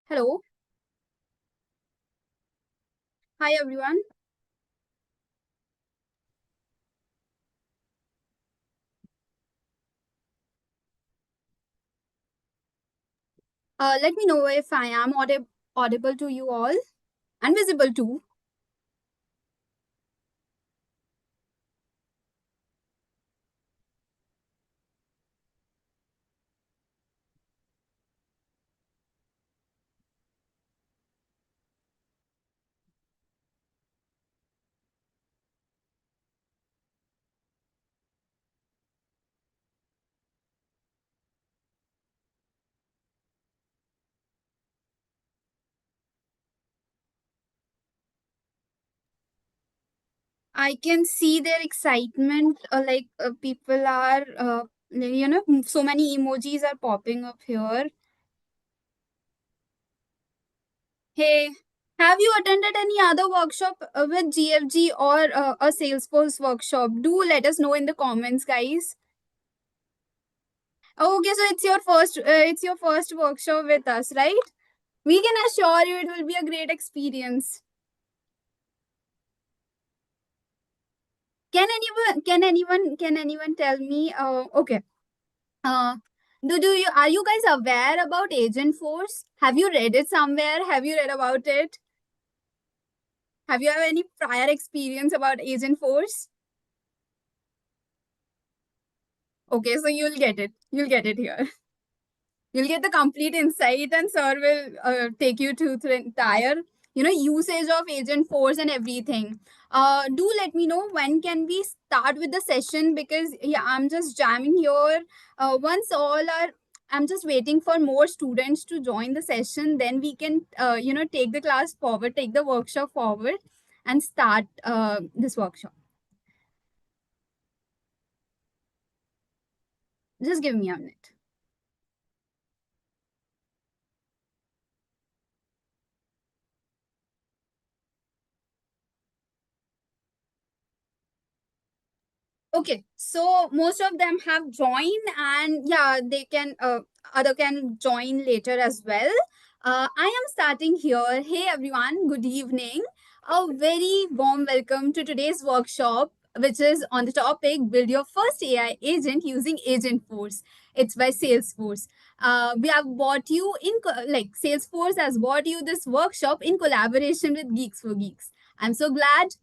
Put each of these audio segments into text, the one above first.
Hello. Hi, everyone. Let me know if I am audible to you all and visible too. I can see their excitement. People are, so many emojis are popping up here. Hey, have you attended any other workshop with GFG or a Salesforce workshop? Do let us know in the comments, guys. Okay, so it's your first workshop with us, right? We can assure you it will be a great experience. Can anyone tell me? Okay. Uh, do you are you guys aware about Agent Force? Have you read it somewhere? Have you read about it? Have you have any prior experience about Agent Force? Okay, so you'll get it. You'll get it here. You'll get the complete insight, and sir will take you to the entire usage of Agent Force and everything. Do let me know when can we start with the session, because yeah, I'm just jamming here. Once all are I'm just waiting for more students to join the session, then we can take the class forward, take the workshop forward, and start this workshop. Just give me a minute. Okay, so most of them have joined, and yeah, they can other can join later as well. I am starting here. Hey everyone, good evening. A very warm welcome to today's workshop, which is on the topic build your first AI agent using Agentforce. It's by Salesforce. We have bought you like Salesforce has bought you this workshop in collaboration with Geeks for Geeks. I'm so glad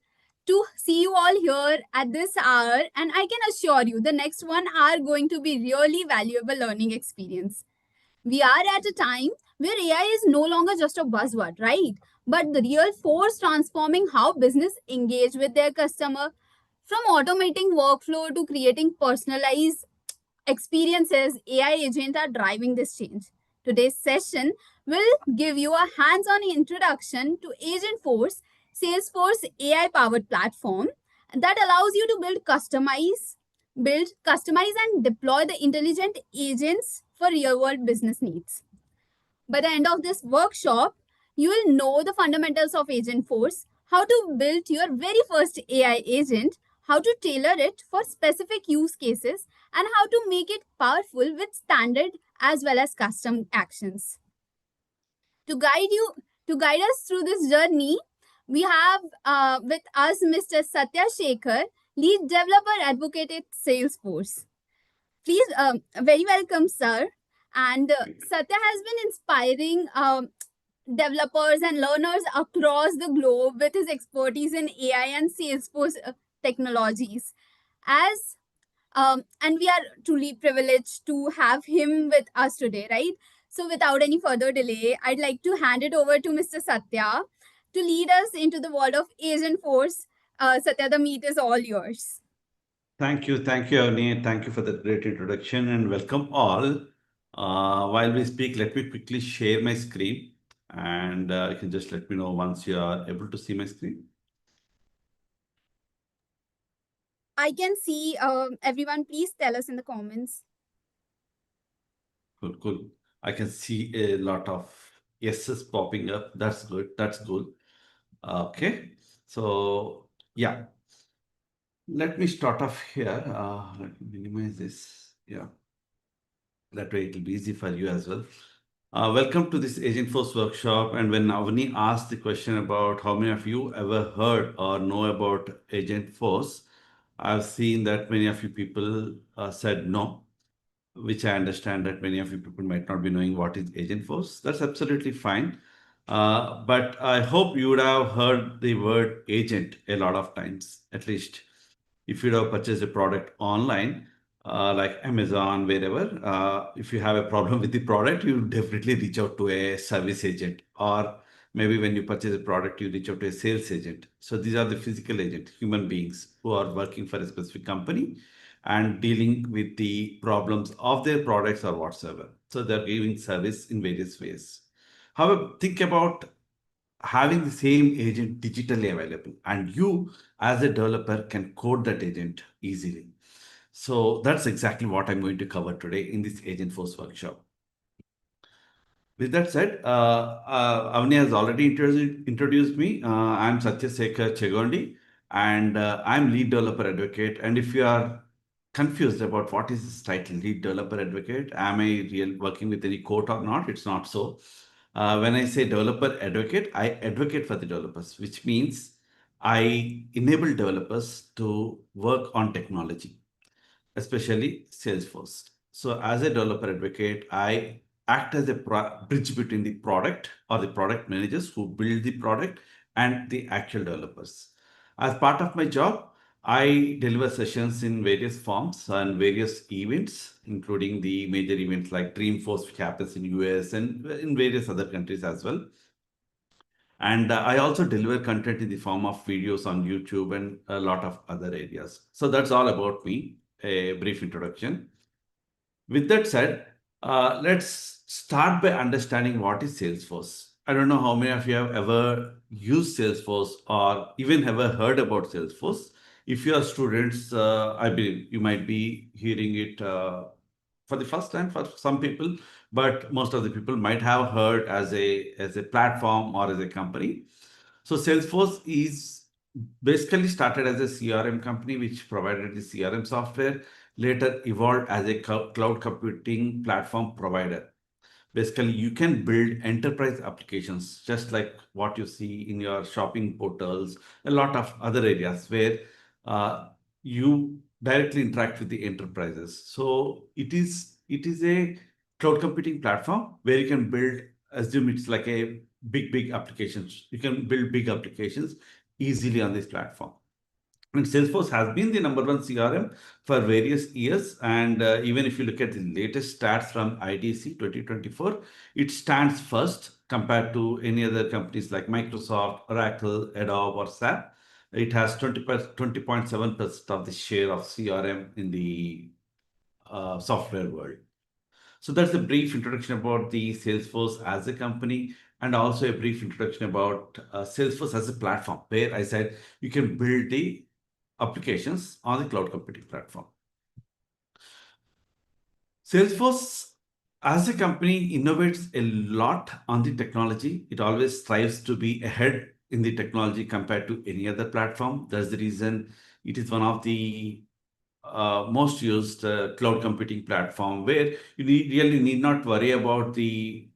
to see you all here at this hour, and I can assure you the next 1 hour going to be really valuable learning experience. We are at a time where AI is no longer just a buzzword, right? But the real force transforming how business engage with their customer, from automating workflow to creating personalized experiences. AI agents are driving this change. Today's session will give you a hands-on introduction to Agentforce, Salesforce AI-powered platform that allows you to customize and deploy the intelligent agents for real-world business needs. By the end of this workshop, you will know the fundamentals of Agentforce, how to build your very first AI agent, how to tailor it for specific use cases, and how to make it powerful with standard as well as custom actions. To guide you, to guide us through this journey, we have with us Mr. Satya Shekhar, lead developer advocate at Salesforce. Please, very welcome, sir. And Satya has been inspiring developers and learners across the globe with his expertise in AI and Salesforce technologies. As and we are truly privileged to have him with us today, right? So, without any further delay, I'd like to hand it over to Mr. Satya to lead us into the world of Agent Force. Satya, the meet is all yours. Thank you, Avni. Thank you for that great introduction and welcome all. While we speak, let me quickly share my screen and you can just let me know once you are able to see my screen. I can see everyone. Please tell us in the comments. Cool, cool. I can see a lot of yeses popping up. That's good. That's good. Okay. So, yeah, let me start off here. Let me minimize this. Yeah, that way it will be easy for you as well. Welcome to this Agentforce workshop. And when Avani asked the question about how many of you ever heard or know about Agentforce, I've seen that many of you people said no, which I understand that many of you people might not be knowing what is Agentforce. That's absolutely fine. But I hope you would have heard the word agent a lot of times, at least if you have purchased a product online, like Amazon, wherever, if you have a problem with the product, you definitely reach out to a service agent. Or maybe when you purchase a product, you reach out to a sales agent. So these are the physical agent, human beings who are working for a specific company and dealing with the problems of their products or whatsoever. So they're giving service in various ways. However, think about having the same agent digitally available, and you as a developer can code that agent easily. So that's exactly what I'm going to cover today in this Agentforce workshop. With that said, Avni has already introduced me. I'm Satya Sekhar Chegondi, and I'm lead developer advocate. And if you are confused about what is this title, lead developer advocate, am I real working with any code or not? It's not so. When I say developer advocate, I advocate for the developers, which means I enable developers to work on technology, especially Salesforce. So, as a developer advocate, I act as a bridge between the product or the product managers who build the product and the actual developers. As part of my job, I deliver sessions in various forms and various events, including the major events like Dreamforce, which happens in US and in various other countries as well. And I also deliver content in the form of videos on YouTube and a lot of other areas. So that's all about me, a brief introduction. With that said, let's start by understanding what is Salesforce. I don't know how many of you have ever used Salesforce or even ever heard about Salesforce. If you are students, I believe you might be hearing it for the first time for some people, but most of the people might have heard as a platform or as a company. So Salesforce is basically started as a CRM company which provided the CRM software, later evolved as a cloud computing platform provider. Basically, you can build enterprise applications just like what you see in your shopping portals, a lot of other areas where uh, you directly interact with the enterprises. So it is a cloud computing platform where you can build, assume it's like a big applications. You can build big applications easily on this platform. And Salesforce has been the number one CRM for various years. And even if you look at the latest stats from IDC 2024, it stands first compared to any other companies like Microsoft, Oracle, Adobe, or SAP. It has 20.7% of the share of CRM in the software world. So that's a brief introduction about the Salesforce as a company, and also a brief introduction about Salesforce as a platform, where I said you can build the applications on the cloud computing platform. Salesforce as a company innovates a lot on the technology. It always strives to be ahead in the technology compared to any other platform. That's the reason it is one of the most used cloud computing platform where you really need not worry about the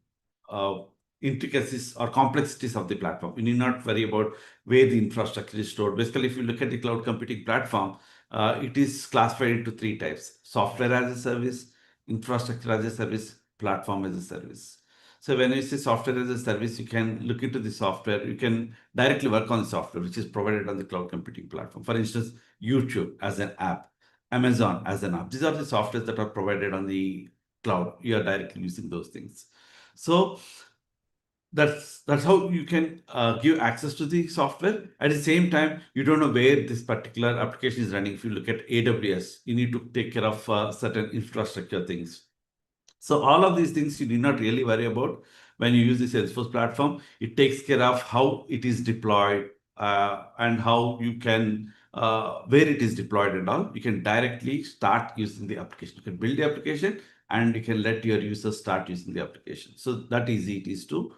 uh, intricacies or complexities of the platform. You need not worry about where the infrastructure is stored. Basically, if you look at the cloud computing platform, it is classified into three types: software as a service, infrastructure as a service, platform as a service. So when you say software as a service, you can look into the software. You can directly work on the software which is provided on the cloud computing platform. For instance, YouTube as an app, Amazon as an app. These are the softwares that are provided on the cloud. You are directly using those things. So that's how you can give access to the software. At the same time, you don't know where this particular application is running. If you look at AWS, you need to take care of certain infrastructure things. So all of these things you need not really worry about when you use the Salesforce platform. It takes care of how it is deployed and how you can where it is deployed and all. You can directly start using the application. You can build the application and you can let your users start using the application. So that easy it is to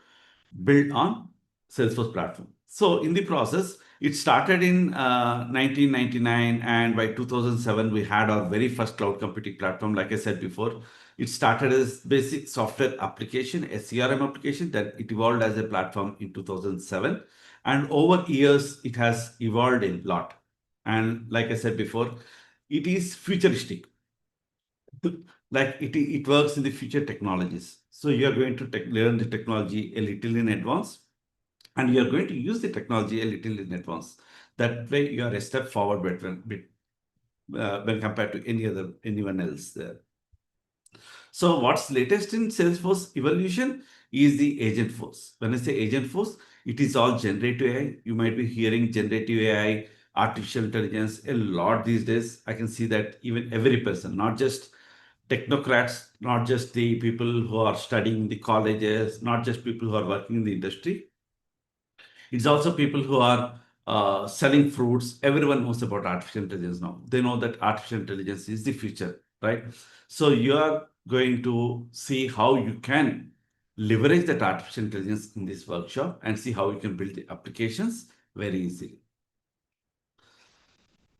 build on Salesforce platform. So in the process, it started in 1999, and by 2007, we had our very first cloud computing platform. Like I said before, it started as basic software application, a CRM application, that it evolved as a platform in 2007. And over years, it has evolved a lot. And like I said before, it is futuristic. Like it works in the future technologies. So you are going to learn the technology a little in advance, and you are going to use the technology a little in advance. That way, you are a step forward when compared to anyone else there. So what's latest in Salesforce evolution is the agent force. When I say agent force, it is all generative AI. You might be hearing generative AI, artificial intelligence a lot these days. I can see that even every person, not just technocrats, not just the people who are studying in the colleges, not just people who are working in the industry, it's also people who are selling fruits. Everyone knows about artificial intelligence now. They know that artificial intelligence is the future, right? So you are going to see how you can leverage that artificial intelligence in this workshop and see how you can build the applications very easily.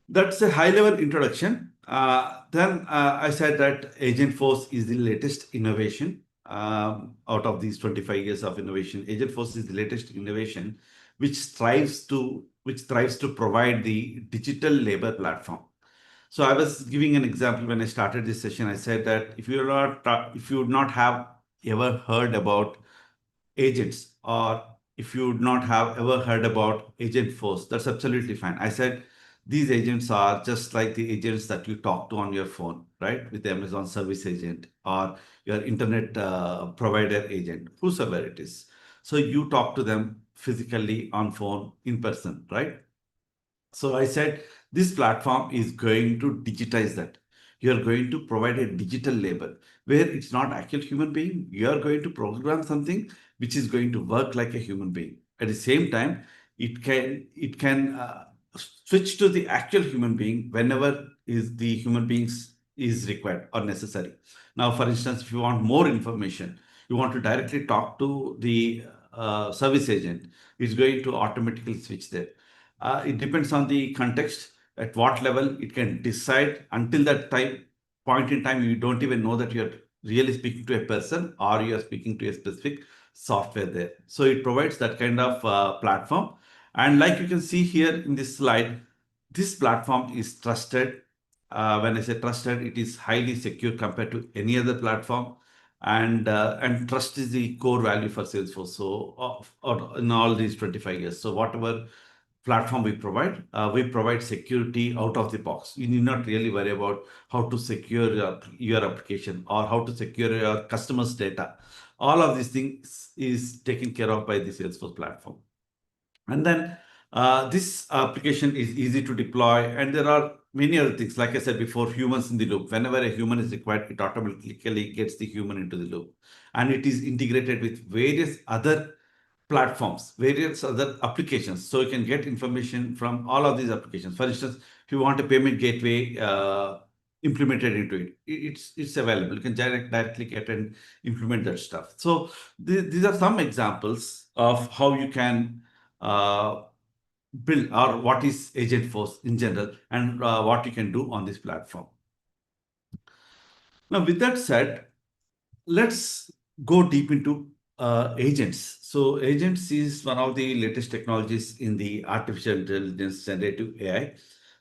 That's a high level introduction. Then I said that Agentforce is the latest innovation out of these 25 years of innovation. Agentforce is the latest innovation which thrives to provide the digital labor platform. So I was giving an example when I started this session. I said that if you would not have ever heard about agents, or if you would not have ever heard about agent force, that's absolutely fine. I said these agents are just like the agents that you talk to on your phone, right? With the Amazon service agent or your internet provider agent, whosoever it is. So you talk to them physically on phone in person, right? So I said this platform is going to digitize that. You are going to provide a digital label where it's not actual human being. You are going to program something which is going to work like a human being. At the same time, it can switch to the actual human being whenever is the human beings is required or necessary. Now, for instance, if you want more information, you want to directly talk to the service agent, it's going to automatically switch there. It depends on the context, at what level it can decide. Until that time point in time, you don't even know that you're really speaking to a person or you're speaking to a specific software there. So it provides that kind of platform. And like you can see here in this slide, this platform is trusted. When I say trusted, it is highly secure compared to any other platform. And trust is the core value for Salesforce. So in all these 25 years, so whatever platform we provide security out of the box. You need not really worry about how to secure your application or how to secure your customers' data. All of these things is taken care of by the Salesforce platform. And then this application is easy to deploy, and there are many other things. Like I said before, humans in the loop. Whenever a human is required, it automatically gets the human into the loop, and it is integrated with various other platforms, various other applications. So you can get information from all of these applications. For instance, if you want a payment gateway implemented into it, it's available. You can directly get and implement that stuff. So these are some examples of how you can uh, build, or what is Agent Force in general, and what you can do on this platform. Now, with that said, let's go deep into agents. So, agents is one of the latest technologies in the artificial intelligence, generative AI.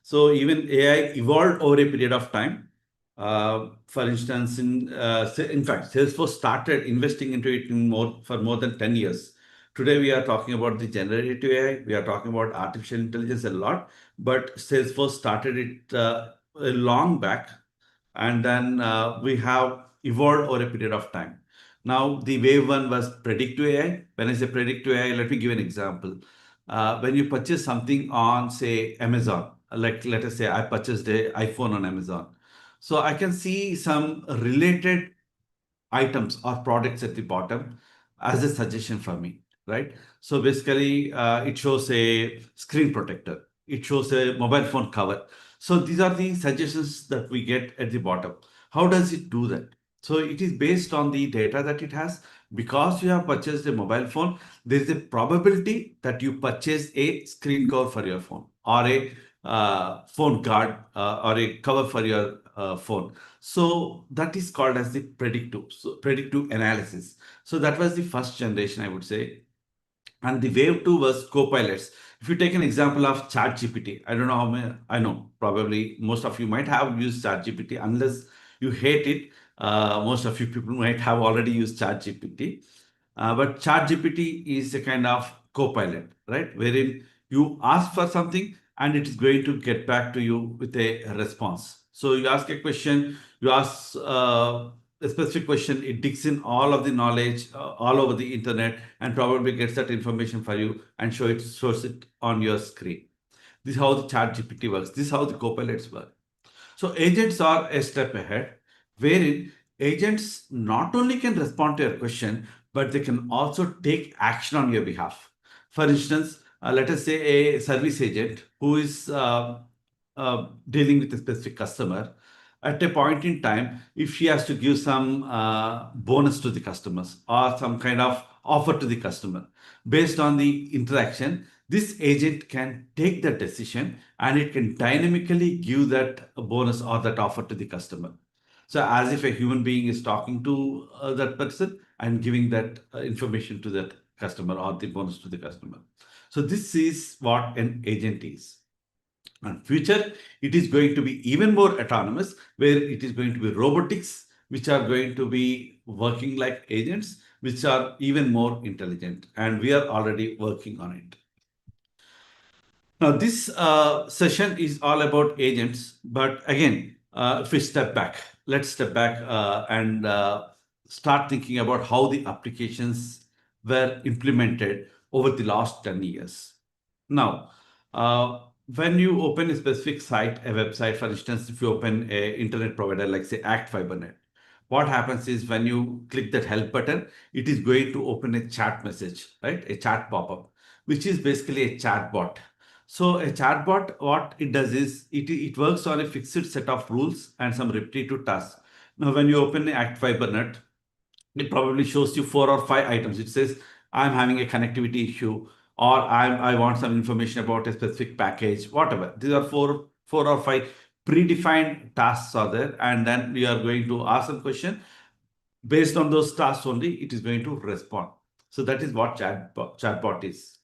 So, even AI evolved over a period of time. For instance, in fact, Salesforce started investing into it for more than 10 years. Today, we are talking about the generative AI. We are talking about artificial intelligence a lot, but Salesforce started it a long back, and then we have evolved over a period of time. Now, the wave one was predictive AI. When I say predictive AI, let me give an example. When you purchase something on, say, Amazon, like let us say I purchased an iPhone on Amazon. So I can see some related items or products at the bottom as a suggestion for me, right? So basically, it shows a screen protector, it shows a mobile phone cover. So these are the suggestions that we get at the bottom. How does it do that? So it is based on the data that it has, Because you have purchased a mobile phone, there is a probability that you purchase a screen cover for your phone, or a phone guard, or a cover for your phone. So that is called as the predictive analysis. So that was the first generation, I would say. And the wave two was copilots. If you take an example of ChatGPT, I don't know how many, I know probably most of you might have used ChatGPT. Unless you hate it, most of you people might have already used ChatGPT. But ChatGPT is a kind of copilot, right? Wherein you ask for something and it is going to get back to you with a response. So you ask a question, you ask a specific question, it digs in all of the knowledge all over the internet and probably gets that information for you and shows it on your screen. This is how the ChatGPT works. This is how the copilots work. So agents are a step ahead, wherein agents not only can respond to your question, but they can also take action on your behalf. For instance, let us say a service agent who is dealing with a specific customer. At a point in time, if she has to give some bonus to the customers or some kind of offer to the customer based on the interaction, this agent can take the decision and it can dynamically give that bonus or that offer to the customer. So, as if a human being is talking to that person and giving that information to that customer or the bonus to the customer. So, this is what an agent is. And future, it is going to be even more autonomous, where it is going to be robotics, which are going to be working like agents, which are even more intelligent. And we are already working on it. Now, this session is all about agents, but again, if we step back, let's step back and start thinking about how the applications were implemented over the last 10 years. Now, when you open a specific site, a website, for instance, if you open a internet provider like say Act FiberNet, what happens is when you click that help button, it is going to open a chat message, right? A chat pop-up, which is basically a chat bot. So a chatbot, what it does is it works on a fixed set of rules and some repetitive tasks. Now, when you open the Act FiberNet, it probably shows you 4 or 5 items. It says, I'm having a connectivity issue, or I want some information about a specific package, whatever. These are four or five predefined tasks are there, and then we are going to ask some question. Based on those tasks only, it is going to respond. So that is what chatbot is.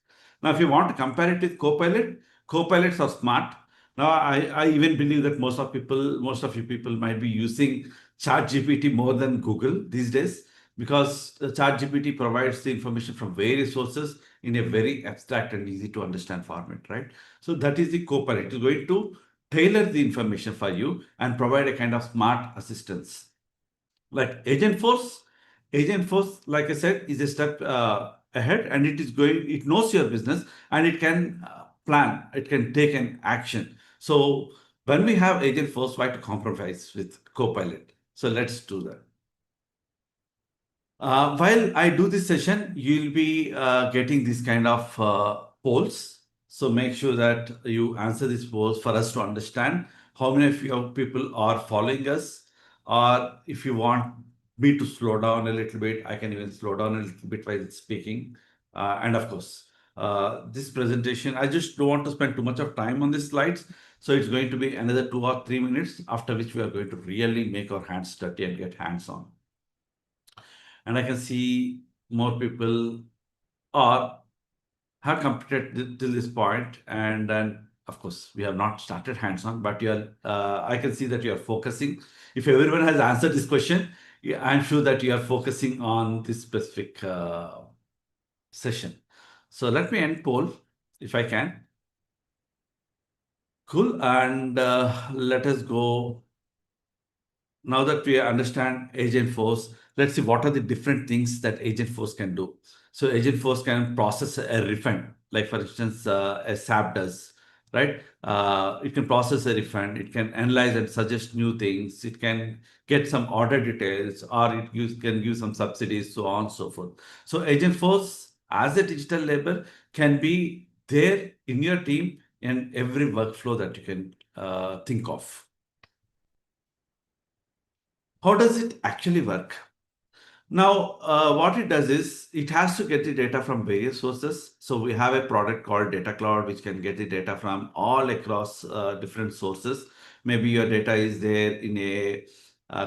Now, if you want to compare it with Copilot, Copilots are smart. Now, I even believe that most of you people might be using ChatGPT more than Google these days, because ChatGPT provides the information from various sources in a very abstract and easy to understand format, right? So that is the Copilot. It is going to tailor the information for you and provide a kind of smart assistance. Like Agentforce, like I said, is a step ahead, and it knows your business, and it can plan, it can take an action. So when we have Agentforce, why to compromise with Copilot? So let's do that. While I do this session, you'll be getting these kind of polls. So make sure that you answer these polls for us to understand how many of your people are following us. Or if you want me to slow down a little bit, I can even slow down a little bit while speaking. And of course, this presentation, I just don't want to spend too much of time on these slides. So it's going to be another 2 or 3 minutes, after which we are going to really make our hands dirty and get hands on. And I can see more people are have completed till this point, and then of course we have not started hands-on, but you are. I can see that you are focusing. If everyone has answered this question, yeah, I'm sure that you are focusing on this specific session. So let me end poll if I can. Cool, and let us go. Now that we understand Agentforce, let's see what are the different things that Agentforce can do. So Agentforce can process a refund, like for instance, a SAP does, right? It can process a refund. It can analyze and suggest new things. It can get some order details, or can give some subsidies, so on and so forth. So Agentforce, as a digital labor, can be there in your team in every workflow that you can think of. How does it actually work? Now, what it does is it has to get the data from various sources. So we have a product called Data Cloud, which can get the data from all across different sources. Maybe your data is there in a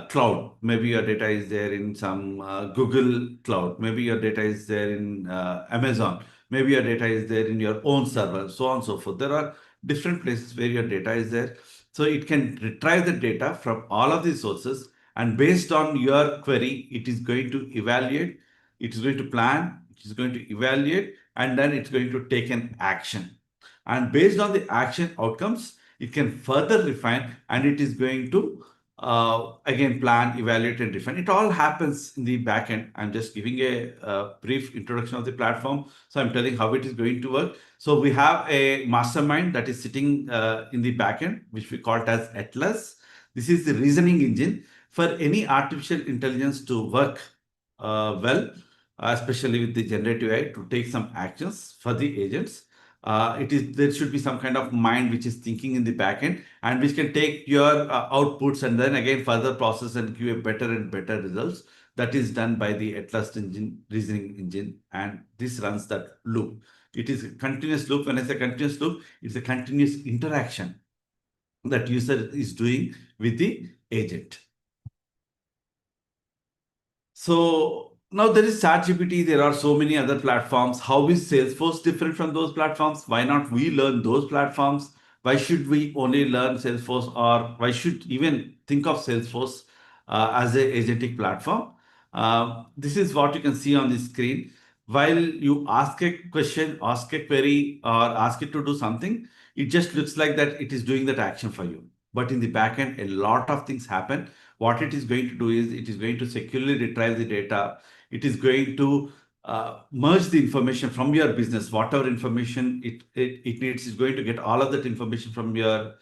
cloud. Maybe your data is there in some Google Cloud. Maybe your data is there in Amazon. Maybe your data is there in your own server, so on and so forth. There are different places where your data is there. So it can retrieve the data from all of these sources, and based on your query, it is going to evaluate, it is going to plan, it is going to evaluate, and then it's going to take an action. And based on the action outcomes, it can further refine, and it is going to again plan, evaluate, and refine. It all happens in the backend. I'm just giving a brief introduction of the platform. So I'm telling how it is going to work. So we have a mastermind that is sitting in the backend, which we call it as Atlas. This is the reasoning engine for any artificial intelligence to work well, especially with the generative AI, to take some actions for the agents. It is there should be some kind of mind which is thinking in the backend, and which can take your outputs and then again further process and give a better and better results. That is done by the Atlas engine, reasoning engine, and this runs that loop. It is a continuous loop. When I say continuous loop, it's a continuous interaction that user is doing with the agent. So now there is ChatGPT. There are so many other platforms. How is Salesforce different from those platforms? Why not we learn those platforms? Why should we only learn Salesforce, or why should even think of Salesforce as a agentic platform? This is what you can see on the screen. While you ask a question, ask a query, or ask it to do something, it just looks like that it is doing that action for you. But in the backend, a lot of things happen. What it is going to do is it is going to securely retrieve the data. It is going to merge the information from your business, whatever information it needs is going to get all of that information from your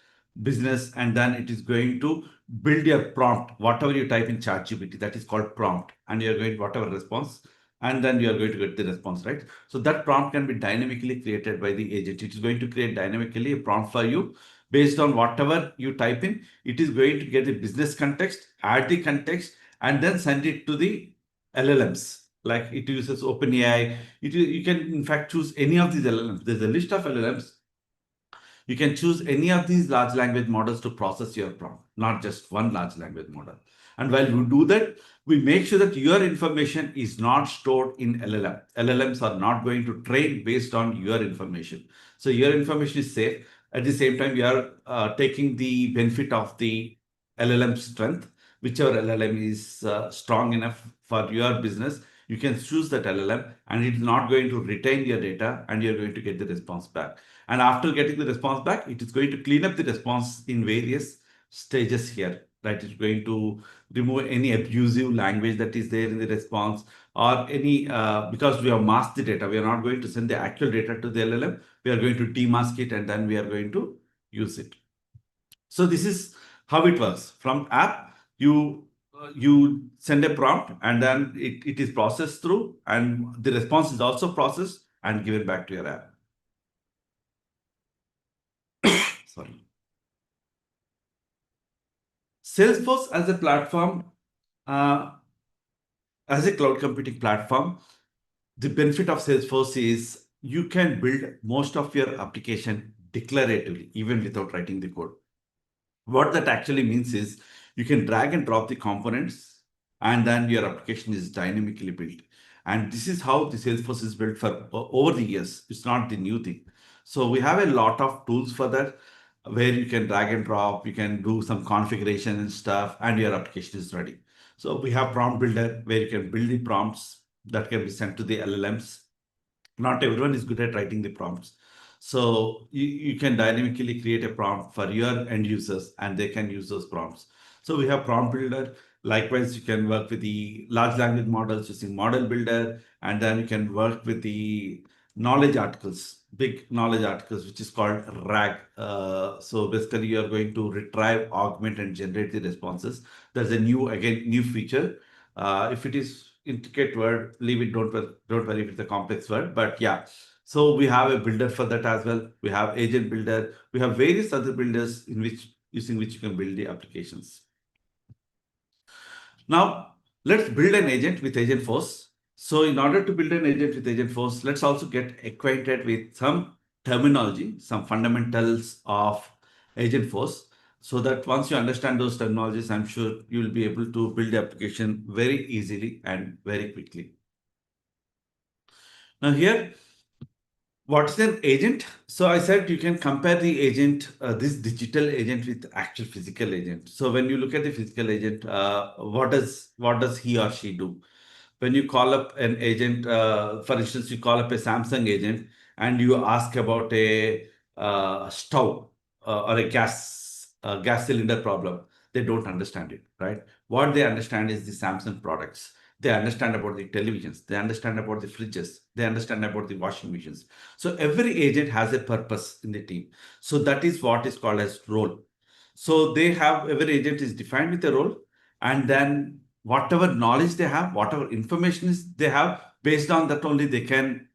business, and then it is going to build your prompt, whatever you type in ChatGPT, that is called prompt, and you're going to whatever response, and then you are going to get the response, right? So that prompt can be dynamically created by the agent. It is going to create dynamically a prompt for you based on whatever you type in. It is going to get the business context, add the context, and then send it to the LLMs. Like it uses OpenAI. You can in fact choose any of these LLMs. There's a list of LLMs. You can choose any of these large language models to process your prompt, not just one large language model. And while we do that, we make sure that your information is not stored in LLM. LLMs are not going to train based on your information. So your information is safe. At the same time, you are taking the benefit of the LLM strength. Whichever LLM is strong enough for your business, you can choose that LLM, and it's not going to retain your data, and you're going to get the response back. And after getting the response back, it is going to clean up the response in various stages here. Right? It's going to remove any abusive language that is there in the response, or any, because we have masked the data, we are not going to send the actual data to the LLM. We are going to demask it, and then we are going to use it. So this is how it works. From app, you send a prompt, and then it is processed through, and the response is also processed and given back to your app. Sorry. Salesforce as a platform, uh, as a cloud computing platform, the benefit of Salesforce is you can build most of your application declaratively, even without writing the code. What that actually means is you can drag and drop the components, and then your application is dynamically built. And this is how the Salesforce is built for over the years. It's not the new thing. So we have a lot of tools for that, where you can drag and drop, you can do some configuration and stuff, and your application is ready. So we have prompt builder, where you can build the prompts that can be sent to the LLMs. Not everyone is good at writing the prompts. So you can dynamically create a prompt for your end users, and they can use those prompts. So we have prompt builder. Likewise, you can work with the large language models using model builder, and then you can work with the knowledge articles, big knowledge articles, which is called RAG. So basically, you are going to retrieve, augment, and generate the responses. There's a new feature. If it is intricate word, leave it. Don't worry if it's a complex word. But yeah, so we have a builder for that as well. We have agent builder. We have various other builders in which using which you can build the applications. Now, let's build an agent with Agentforce. So in order to build an agent with Agentforce, let's also get acquainted with some terminology, some fundamentals of Agentforce, so that once you understand those terminologies, I'm sure you will be able to build the application very easily and very quickly. Now here, what's an agent? So I said you can compare the agent, this digital agent with actual physical agent. So when you look at the physical agent, what does he or she do? When you call up an agent, for instance, you call up a Samsung agent and you ask about a stove or a gas cylinder problem, they don't understand it, right? What they understand is the Samsung products. They understand about the televisions. They understand about the fridges. They understand about the washing machines. So every agent has a purpose in the team. So that is what is called as role. So they have every agent is defined with a role, and then whatever knowledge they have, whatever information is they have, based on that only they can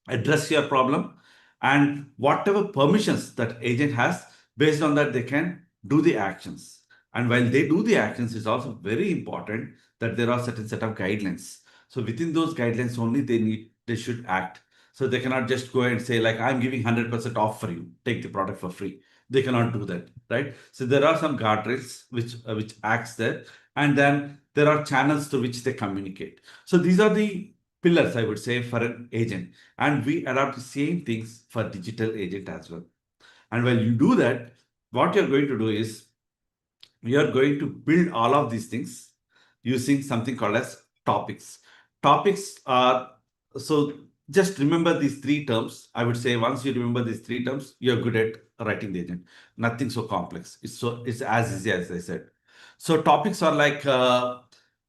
address your problem, and whatever permissions that agent has, based on that they can do the actions. And while they do the actions, it's also very important that there are certain set of guidelines. So within those guidelines only they should act. So they cannot just go and say like, I'm giving 100% off for you, take the product for free. They cannot do that, right? So there are some guardrails which acts there, and then there are channels through which they communicate. So these are the pillars, I would say, for an agent. And we adopt the same things for digital agent as well. And when you do that, what you're going to do is we are going to build all of these things using something called as topics. Topics are, so just remember these three terms. I would say once you remember these three terms, you're good at writing the agent. Nothing so complex. It's as easy as I said. So topics are like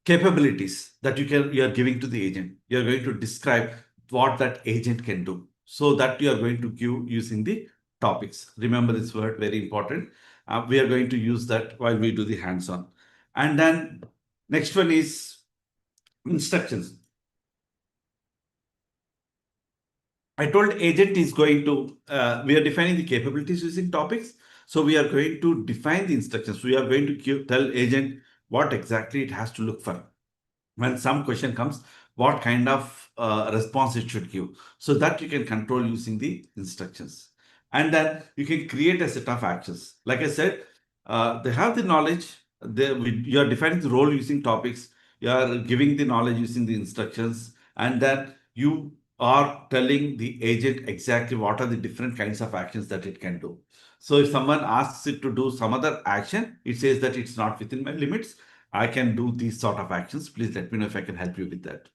capabilities that you're giving to the agent. You're going to describe what that agent can do. So that you are going to give using the topics. Remember this word, very important. We are going to use that while we do the hands-on. And then next one is instructions. I told agent is going to, we are defining the capabilities using topics. So we are going to define the instructions. We are going to tell agent what exactly it has to look for. When some question comes, what kind of response it should give, so that you can control using the instructions. And then you can create a set of actions. Like I said, they have the knowledge. You are defining the role using topics. You are giving the knowledge using the instructions, and then you are telling the agent exactly what are the different kinds of actions that it can do. So if someone asks it to do some other action, it says that it's not within my limits. I can do these sort of actions. Please let me know if I can help you with that.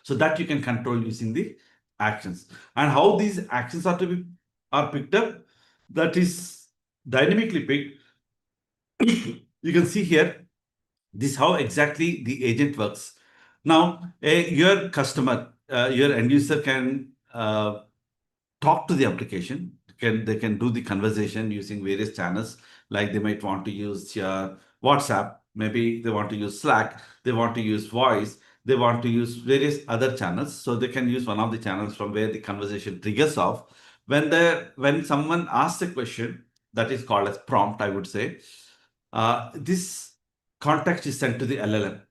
So that you can control using the actions. And how these actions are picked up, that is dynamically picked. You can see here, this how exactly the agent works. Now, your customer, your end user can talk to the application. They can do the conversation using various channels, like they might want to use WhatsApp, maybe they want to use Slack, they want to use voice, they want to use various other channels. So they can use one of the channels from where the conversation triggers off. When someone asks a question, that is called as prompt, I would say. This context is sent to the LLM,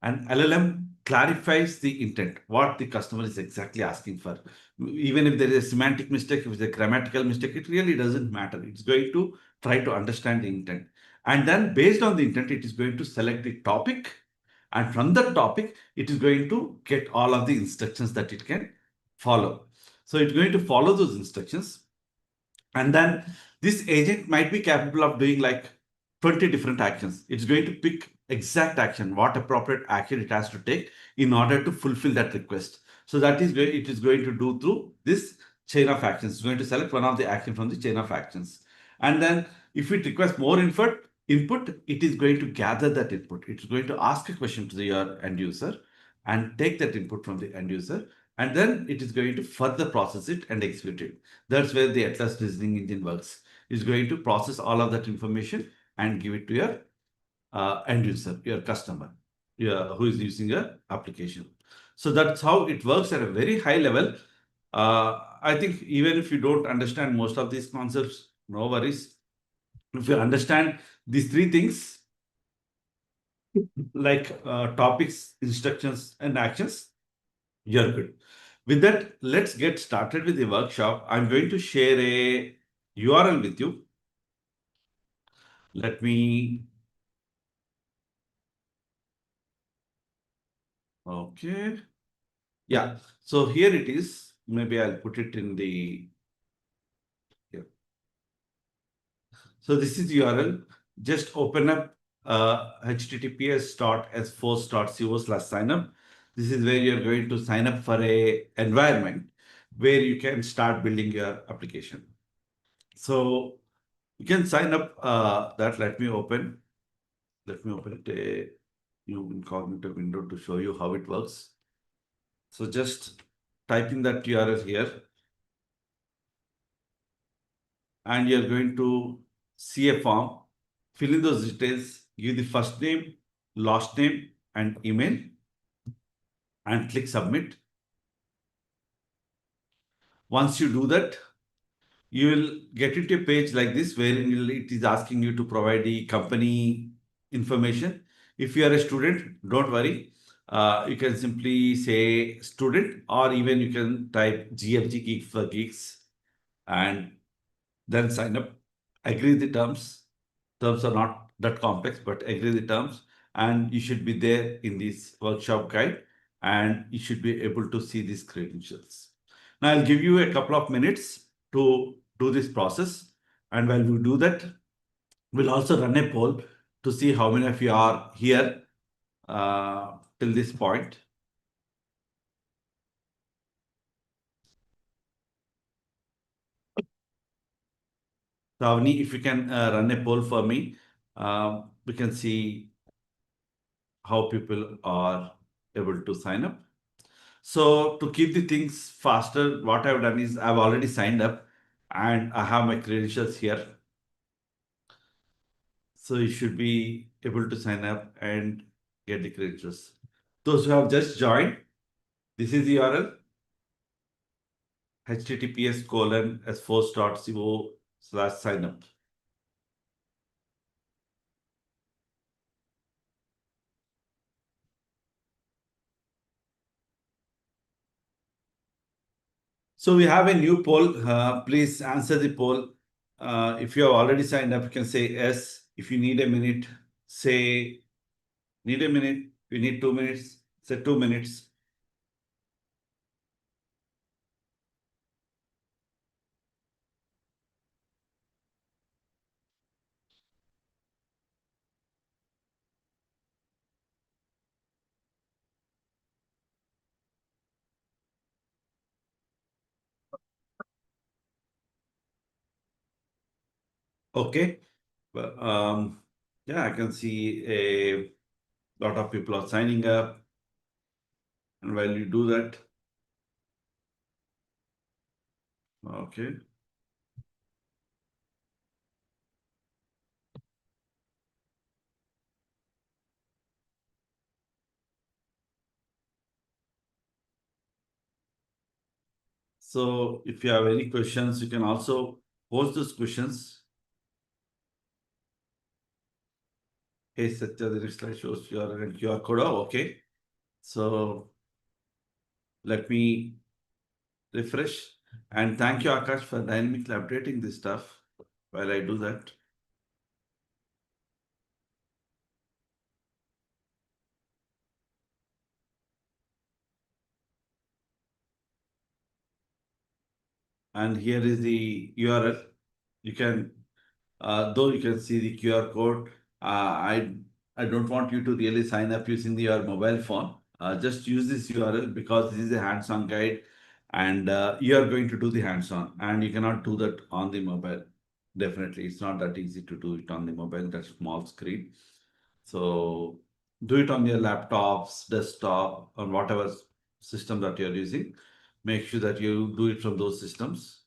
and LLM clarifies the intent, what the customer is exactly asking for. Even if there is a semantic mistake, if it's a grammatical mistake, it really doesn't matter. It's going to try to understand the intent. And then based on the intent, it is going to select the topic. And from that topic, it is going to get all of the instructions that it can follow. So it's going to follow those instructions, and then this agent might be capable of doing like 20 different actions. It's going to pick exact action, what appropriate action it has to take in order to fulfill that request. So that is where it is going to do through this chain of actions. It's going to select one of the action from the chain of actions. And then if it requests more input, it is going to gather that input. It's going to ask a question to your end user and take that input from the end user. And then it is going to further process it and execute it. That's where the Atlas reasoning engine works. It's going to process all of that information and give it to your end user, your customer, who is using your application. So that's how it works at a very high level. I think even if you don't understand most of these concepts, no worries. If you understand these three things, like topics, instructions, and actions, you're good. With that, let's get started with the workshop. I'm going to share a URL with you. Let me, okay. Yeah, so here it is. Maybe I'll put it in the, yeah. So this is URL. Just open up https://s4.co/signup. This is where you're going to sign up for a environment where you can start building your application. So you can sign up that. Let me open it a new incognito window to show you how it works. So just type in that URL here, and you're going to see a form. Fill in those details, give the first name, last name, and email, and click submit. Once you do that, you will get into a page like this wherein it is asking you to provide the company information. If you are a student, don't worry. You can simply say student, or even you can type GFG Geeks for Geeks and then sign up. Agree the terms. Terms are not that complex, but agree the terms, and you should be there in this workshop guide, and you should be able to see these credentials. Now I'll give you a couple of minutes to do this process, and while we do that, we'll also run a poll to see how many of you are here till this point. So Avni, if you can run a poll for me, we can see how people are able to sign up. So to keep the things faster, what I've done is I've already signed up and I have my credentials here. So you should be able to sign up and get the credentials. Those who have just joined, this is the URL, https://s4.co/sign up. So we have a new poll. Please answer the poll. If you have already signed up, you can say yes. If you need a minute, say need a minute. You need 2 minutes, say 2 minutes. Okay. Well, yeah, I can see a lot of people are signing up. And while you do that, okay. So if you have any questions, you can also post those questions. Hey, Satya, the next slide shows your QR code. Oh, okay. So let me refresh. And thank you, Akash, for dynamically updating this stuff while I do that. And here is the URL. You can, though you can see the QR code, I don't want you to really sign up using your mobile phone. Just use this URL because this is a hands-on guide, and you are going to do the hands-on, and you cannot do that on the mobile. Definitely, it's not that easy to do it on the mobile, that small screen. So do it on your laptops, desktop, or whatever system that you're using. Make sure that you do it from those systems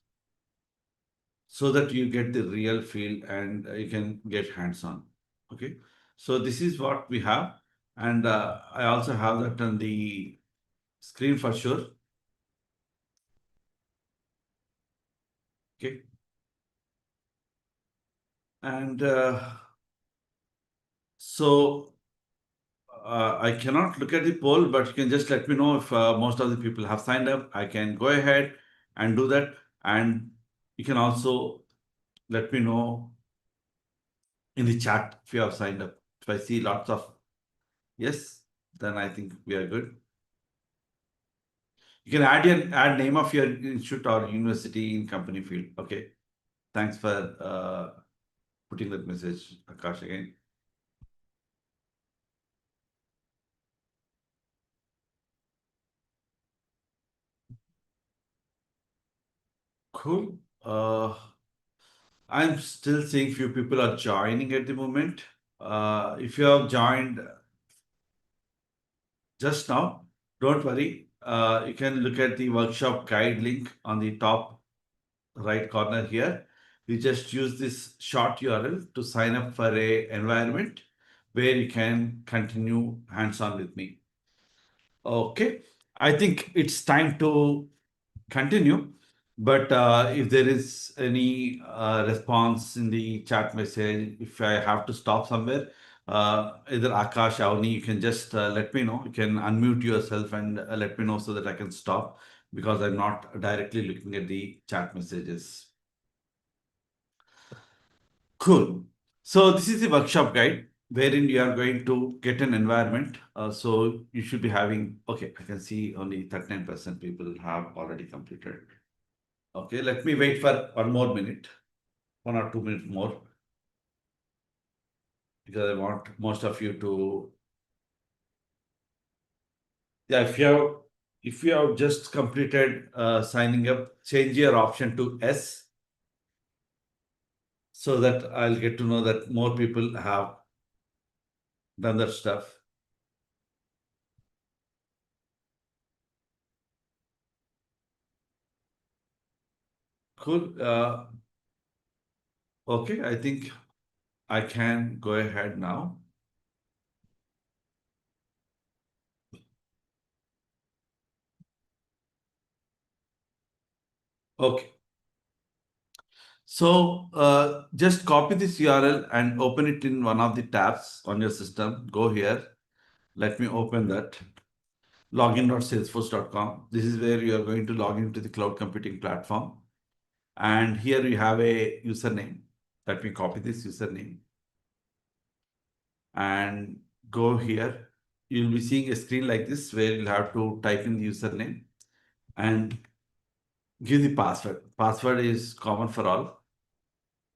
so that you get the real feel and you can get hands-on. Okay, so this is what we have, and I also have that on the screen for sure. Okay, and so I cannot look at the poll, but you can just let me know if most of the people have signed up. I can go ahead and do that. And you can also let me know in the chat if you have signed up. If I see lots of yes, then I think we are good. You can add name of your institute or university in company field. Okay. Thanks for putting that message, Akash, again. Cool. I'm still seeing few people are joining at the moment. If you have joined just now, don't worry. You can look at the workshop guide link on the top right corner here. You just use this short URL to sign up for a environment where you can continue hands-on with me. Okay, I think it's time to continue. But if there is any response in the chat message, if I have to stop somewhere, either Akash, Avni, you can just let me know. You can unmute yourself and let me know so that I can stop because I'm not directly looking at the chat messages. Cool. So this is the workshop guide wherein you are going to get an environment. So you should be having, okay, I can see only 39% people have already completed. Okay, let me wait for 1 more minute, 1 or 2 minutes more, because I want most of you to, yeah, if you have just completed signing up, change your option to S so that I'll get to know that more people have done that stuff. Cool. Okay, I think I can go ahead now. Okay. So just copy this URL and open it in one of the tabs on your system. Go here. Let me open that. Login.salesforce.com. This is where you are going to log into the cloud computing platform. And here you have a username. Let me copy this username and go here. You'll be seeing a screen like this where you'll have to type in the username and give the password. Password is common for all.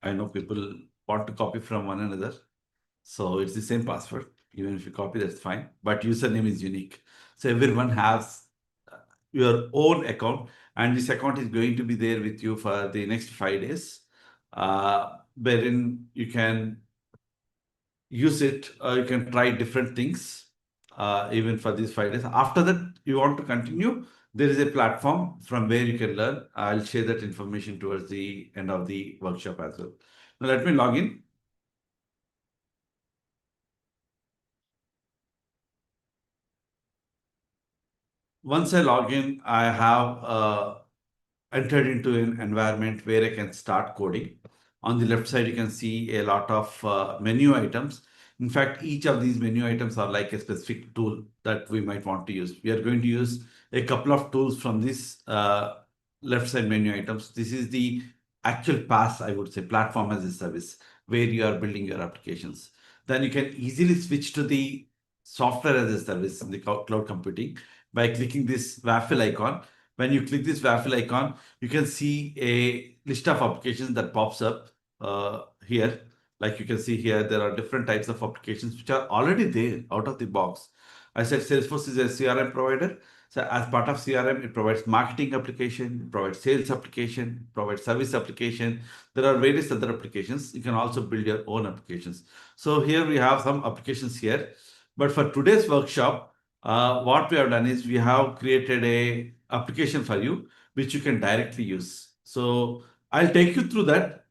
I know people want to copy from one another. So it's the same password. Even if you copy, that's fine. But username is unique. So everyone has your own account, and this account is going to be there with you for the next 5 days, wherein you can use it. You can try different things, even for these 5 days. After that, you want to continue. There is a platform from where you can learn. I'll share that information towards the end of the workshop as well. Now let me log in. Once I log in, I have entered into an environment where I can start coding. On the left side, you can see a lot of menu items. In fact, each of these menu items are like a specific tool that we might want to use. We are going to use a couple of tools from this left side menu items. This is the actual PaaS, I would say, platform as a service, where you are building your applications. Then you can easily switch to the software as a service in the cloud computing by clicking this waffle icon. When you click this waffle icon, you can see a list of applications that pops up here. Like you can see here, there are different types of applications which are already there out of the box. I said Salesforce is a CRM provider. So as part of CRM, it provides marketing application, it provides sales application, it provides service application. There are various other applications. You can also build your own applications. So here we have some applications here. But for today's workshop, what we have done is we have created a application for you, which you can directly use. So I'll take you through that.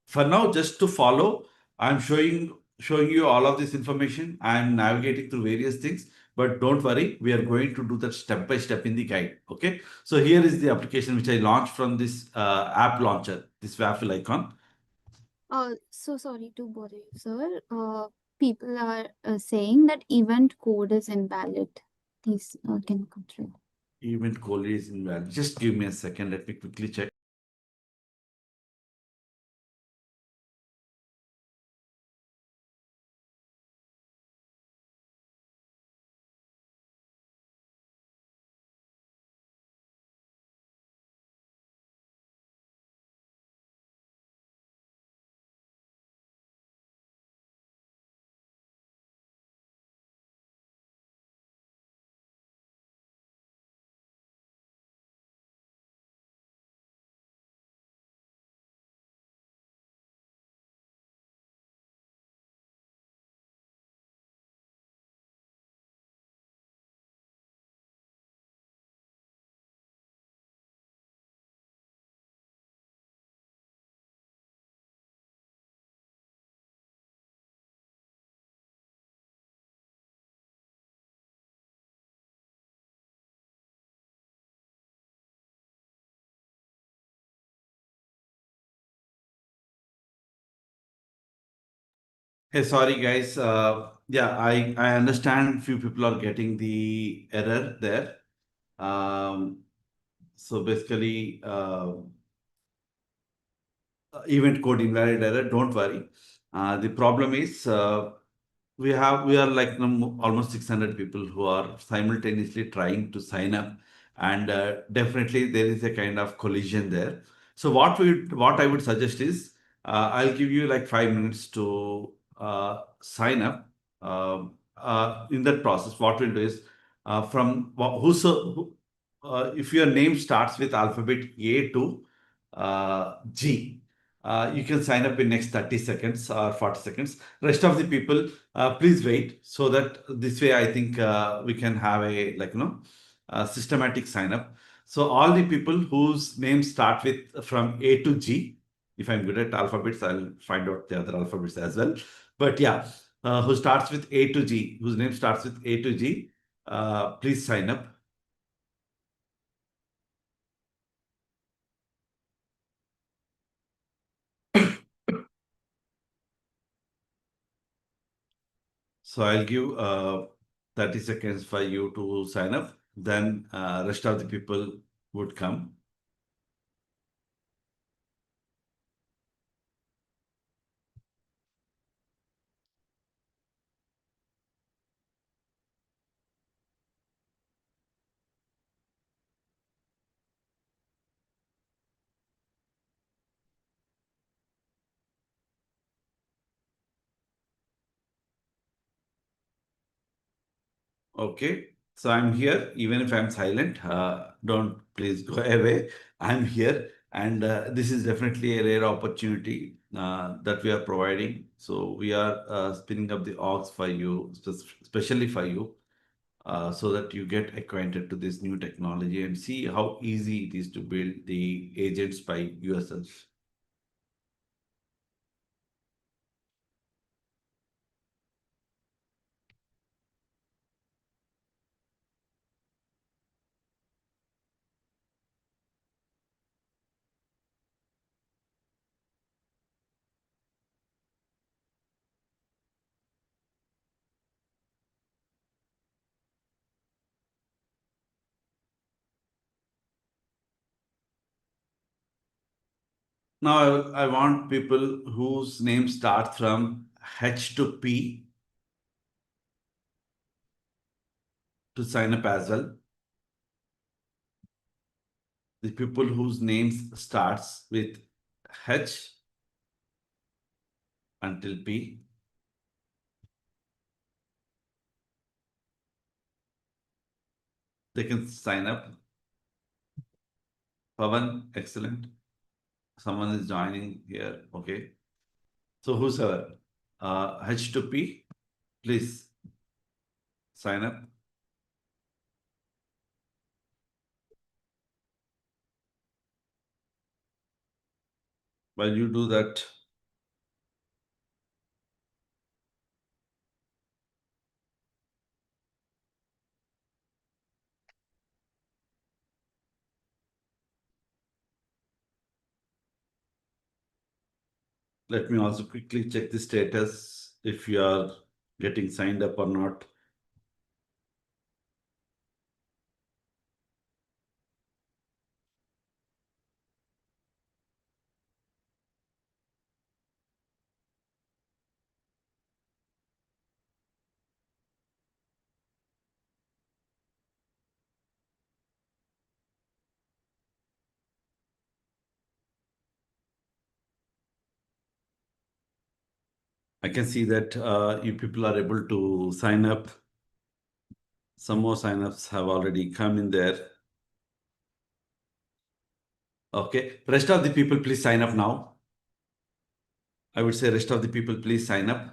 For now, just to follow, I'm showing you all of this information. I'm navigating through various things, but don't worry, we are going to do that step by step in the guide. Okay. So here is the application which I launched from this app launcher, this waffle icon. So sorry to bother you, sir. People are saying that event code is invalid. Please can control. Event code is invalid. Just give me a second. Let me quickly check. Hey, sorry guys. Yeah, I understand few people are getting the error there. Um, so basically, event code invalid error. Don't worry. The problem is we are like almost 600 people who are simultaneously trying to sign up, and definitely there is a kind of collision there. So what I would suggest is I'll give you like 5 minutes to sign up. In that process, what we'll do is from if your name starts with alphabet A to G, you can sign up in next 30 seconds or 40 seconds. Rest of the people, please wait, so that this way I think we can have a systematic sign up. So all the people whose names start with from A to G, if I'm good at alphabets, I'll find out the other alphabets as well. But yeah, who starts with A to G, whose name starts with A to G, please sign up. So I'll give 30 seconds for you to sign up. Then rest of the people would come. Okay. So I'm here, even if I'm silent. Don't please go away. I'm here. And this is definitely a rare opportunity that we are providing. So we are spinning up the orgs for you, especially for you, so that you get acquainted to this new technology and see how easy it is to build the agents by yourself. Now, I want people whose name start from H to P to sign up as well. The people whose names starts with H until P, they can sign up. Pavan, excellent. Someone is joining here. Okay. So whosoever, H to P, please sign up. While you do that, let me also quickly check the status if you are getting signed up or not. I can see that you people are able to sign up. Some more signups have already come in there. Okay. Rest of the people, please sign up now. I would say rest of the people, please sign up.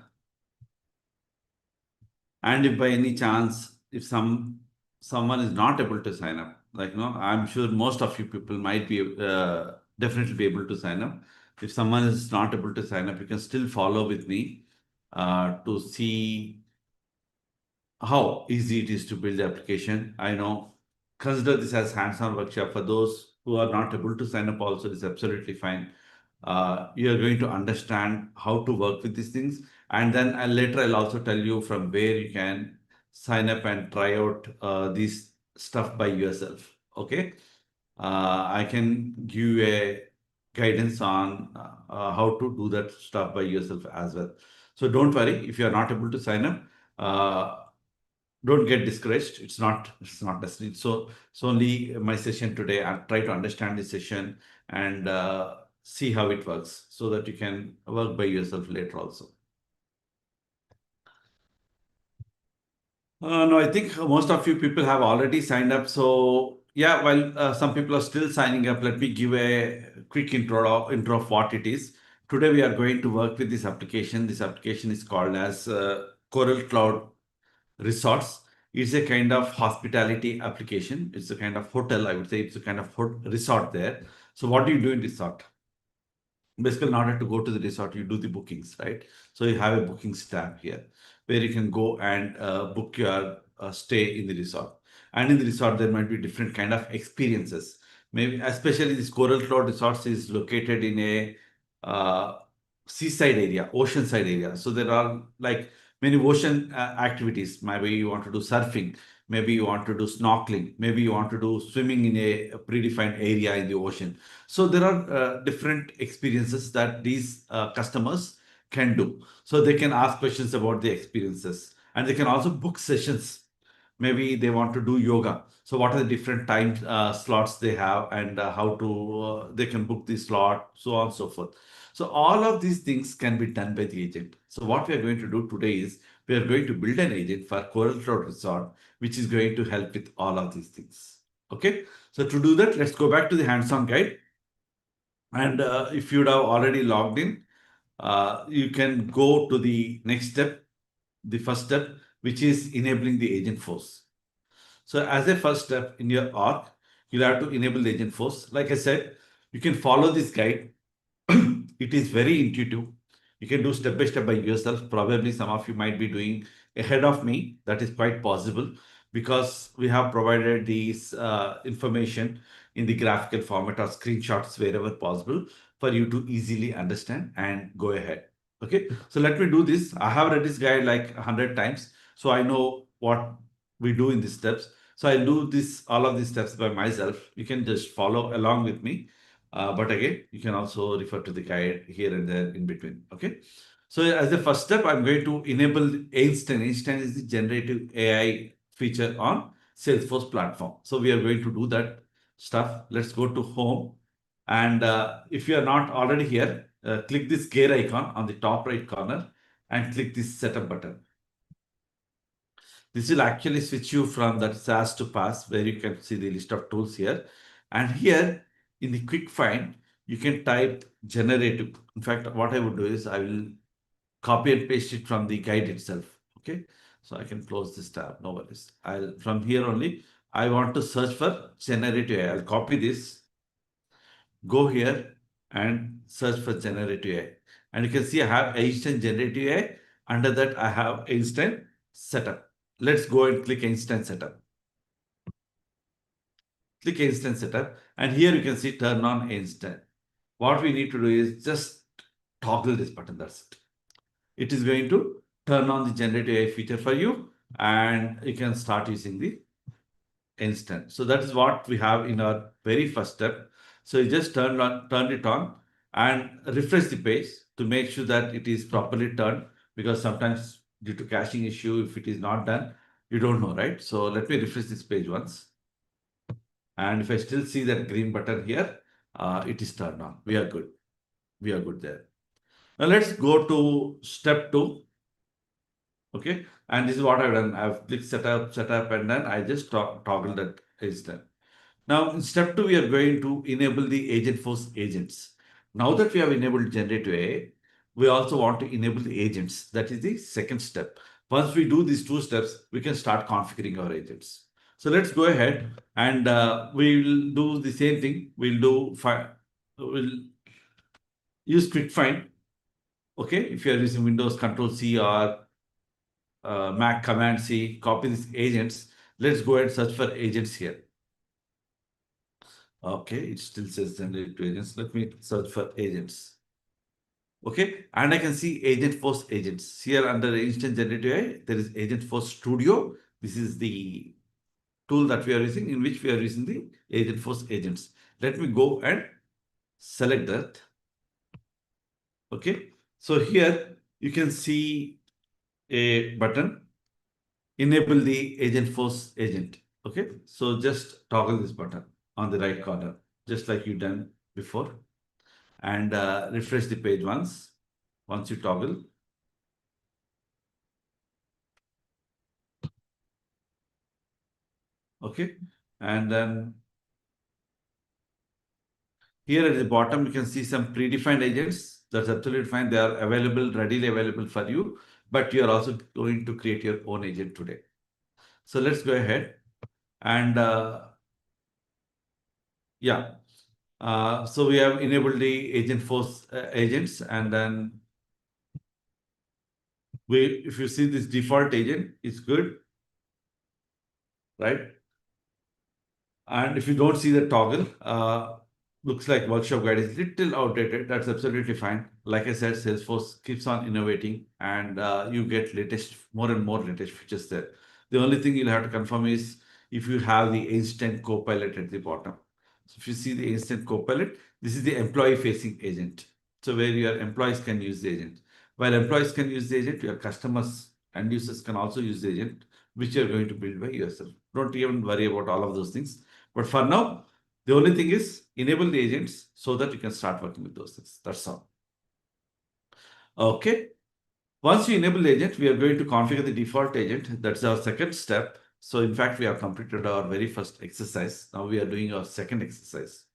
And if by any chance, if someone is not able to sign up, like I'm sure most of you people might be definitely be able to sign up. If someone is not able to sign up, you can still follow with me to see how easy it is to build the application. I know, consider this as hands-on workshop. For those who are not able to sign up also, it's absolutely fine. You are going to understand how to work with these things. And then later I'll also tell you from where you can sign up and try out this stuff by yourself. Okay. I can give you a guidance on how to do that stuff by yourself as well. So don't worry if you are not able to sign up. Don't get discouraged. It's not necessary. So it's only my session today. I'll try to understand the session and see how it works so that you can work by yourself later also. No, I think most of you people have already signed up. So yeah, while some people are still signing up, let me give a quick intro of what it is. Today we are going to work with this application. This application is called as Coral Cloud Resorts. It's a kind of hospitality application. It's a kind of hotel. I would say it's a kind of resort there. So what do you do in resort? Basically, in order to go to the resort, you do the bookings, right? So you have a bookings tab here where you can go and book your stay in the resort. And in the resort, there might be different kind of experiences. Maybe especially this Coral Cloud Resorts is located in a uh, seaside area, ocean side area. So there are like many ocean activities. Maybe you want to do surfing. Maybe you want to do snorkeling. Maybe you want to do swimming in a predefined area in the ocean. So there are different experiences that these customers can do. So they can ask questions about the experiences and they can also book sessions. Maybe they want to do yoga. So what are the different time slots they have and how to they can book the slot, so on and so forth. So all of these things can be done by the agent. So what we are going to do today is we are going to build an agent for Coral Cloud Resort, which is going to help with all of these things. Okay. So to do that, let's go back to the hands-on guide. And if you'd have already logged in, you can go to the next step, the first step, which is enabling the Agentforce. So as a first step in your org, you'll have to enable the Agentforce. Like I said, you can follow this guide. It is very intuitive. You can do step by step by yourself. Probably some of you might be doing ahead of me. That is quite possible because we have provided these information in the graphical format or screenshots wherever possible for you to easily understand and go ahead. Okay, so let me do this. I have read this guide like 100 times, so I know what we do in these steps. So I'll do this all of these steps by myself. You can just follow along with me. But again, you can also refer to the guide here and there in between. Okay. So as the first step, I'm going to enable Einstein. Einstein is the generative AI feature on Salesforce platform. So we are going to do that stuff. Let's go to home. And if you are not already here, click this gear icon on the top right corner and click this setup button. This will actually switch you from that SaaS to PaaS, where you can see the list of tools here. And here in the quick find, you can type generative. In fact, what I would do is I will copy and paste it from the guide itself. Okay. So I can close this tab. No worries. I'll from here only, I want to search for generative AI. I'll copy this, go here and search for generative AI. And you can see I have Einstein generative AI. Under that, I have Einstein setup. Let's go and click Einstein setup. Click Einstein setup. And here you can see turn on Einstein. What we need to do is just toggle this button. That's it. It is going to turn on the generative AI feature for you, and you can start using the instant. So that is what we have in our very first step. So you just turn it on and refresh the page to make sure that it is properly turned, because sometimes due to caching issue, if it is not done, you don't know, right? So let me refresh this page once. And if I still see that green button here, it is turned on. We are good. We are good there. Now let's go to step two. Okay. And this is what I've done. I've clicked setup, and then I just toggle that instant. Now, in step two, we are going to enable the Agentforce agents. Now that we have enabled generative AI, we also want to enable the agents. That is the second step. Once we do these two steps, we can start configuring our agents. So let's go ahead and we'll do the same thing. We'll use quick find. Okay, if you are using Windows Control C or Mac Command C, copy these agents. Let's go and search for agents here. Okay, it still says generative agents. Let me search for agents. Okay, and I can see Agentforce agents. Here under Instant Generative AI, there is Agentforce Studio. This is the tool that we are using, in which we are using the Agentforce agents. Let me go and select that. Okay, so here you can see a button, enable the Agentforce agent. Okay, so just toggle this button on the right corner, just like you done before, and refresh the page once you toggle. Okay, and then here at the bottom you can see some predefined agents. That's absolutely fine. They are available, readily available for you, but you are also going to create your own agent today. So let's go ahead and yeah, so we have enabled the Agentforce agents, and then if you see this default agent, it's good, right? And if you don't see the toggle, looks like workshop guide is little outdated. That's absolutely fine. Like I said, Salesforce keeps on innovating, and you get more and more latest features there. The only thing you'll have to confirm is if you have the instant copilot at the bottom. So if you see the instant copilot, this is the employee facing agent. So where your employees can use the agent. While employees can use the agent, your customers and users can also use the agent, which you're going to build by yourself. Don't even worry about all of those things. But for now, the only thing is enable the agents so that you can start working with those things. That's all. Okay. Once you enable the agent, we are going to configure the default agent. That's our second step. So in fact, we have completed our very first exercise. Now we are doing our second exercise.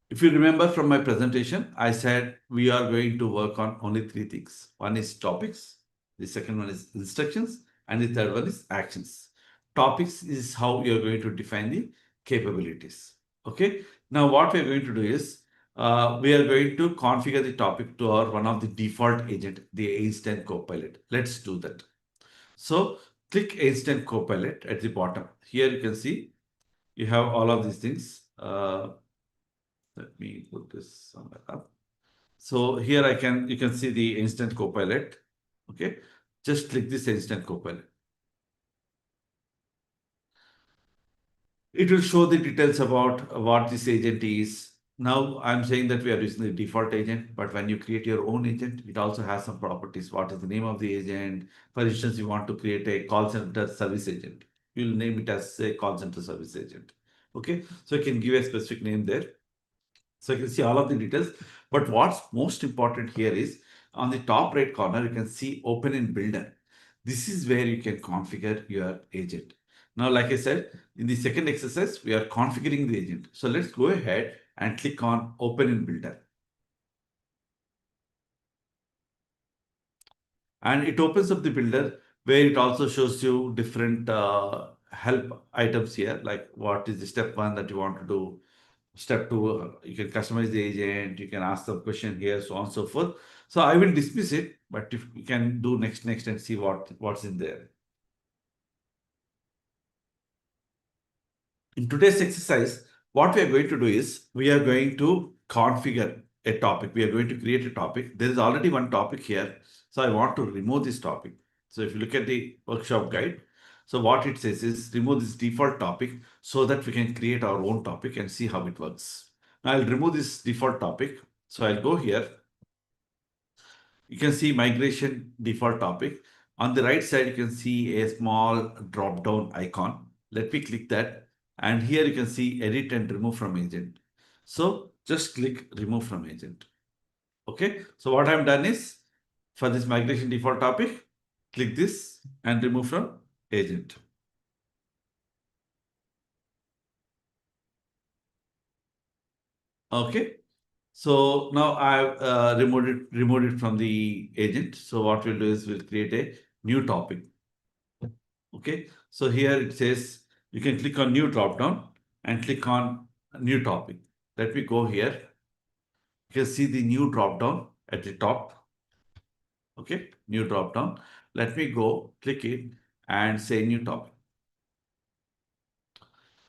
If you remember from my presentation, I said we are going to work on only three things. One is topics, the second one is instructions, and the third one is actions. Topics is how you're going to define the capabilities. Okay. Now what we're going to do is we are going to configure the topic to our one of the default agent, the instant copilot. Let's do that. So click instant copilot at the bottom. Here you can see you have all of these things. Let me put this somewhere up. So here you can see the instant copilot. Okay. Just click this instant copilot. It will show the details about what this agent is. Now I'm saying that we are using the default agent, but when you create your own agent, it also has some properties. What is the name of the agent? For instance, you want to create a call center service agent. You'll name it as a call center service agent. Okay. So you can give a specific name there. So you can see all of the details. But what's most important here is on the top right corner, you can see open in builder. This is where you can configure your agent. Now, like I said, in the second exercise, we are configuring the agent. So let's go ahead and click on open in builder. And it opens up the builder where it also shows you different help items here, like what is the step one that you want to do. Step two, you can customize the agent, you can ask the question here, so on and so forth. So I will dismiss it, but if you can do next and see what's in there. In today's exercise, what we are going to do is we are going to configure a topic. We are going to create a topic. There is already one topic here. So I want to remove this topic. So if you look at the workshop guide, so what it says is remove this default topic so that we can create our own topic and see how it works. Now I'll remove this default topic. So I'll go here. You can see migration default topic. On the right side, you can see a small drop down icon. Let me click that. And here you can see edit and remove from agent. So just click remove from agent. Okay. So what I've done is for this migration default topic, click this and remove from agent. Okay. So now I've removed it from the agent. So what we'll do is we'll create a new topic. Okay, so here it says you can click on new drop down and click on new topic. Let me go here. You can see the new drop down at the top. Okay, new drop down. Let me go click it and say new topic.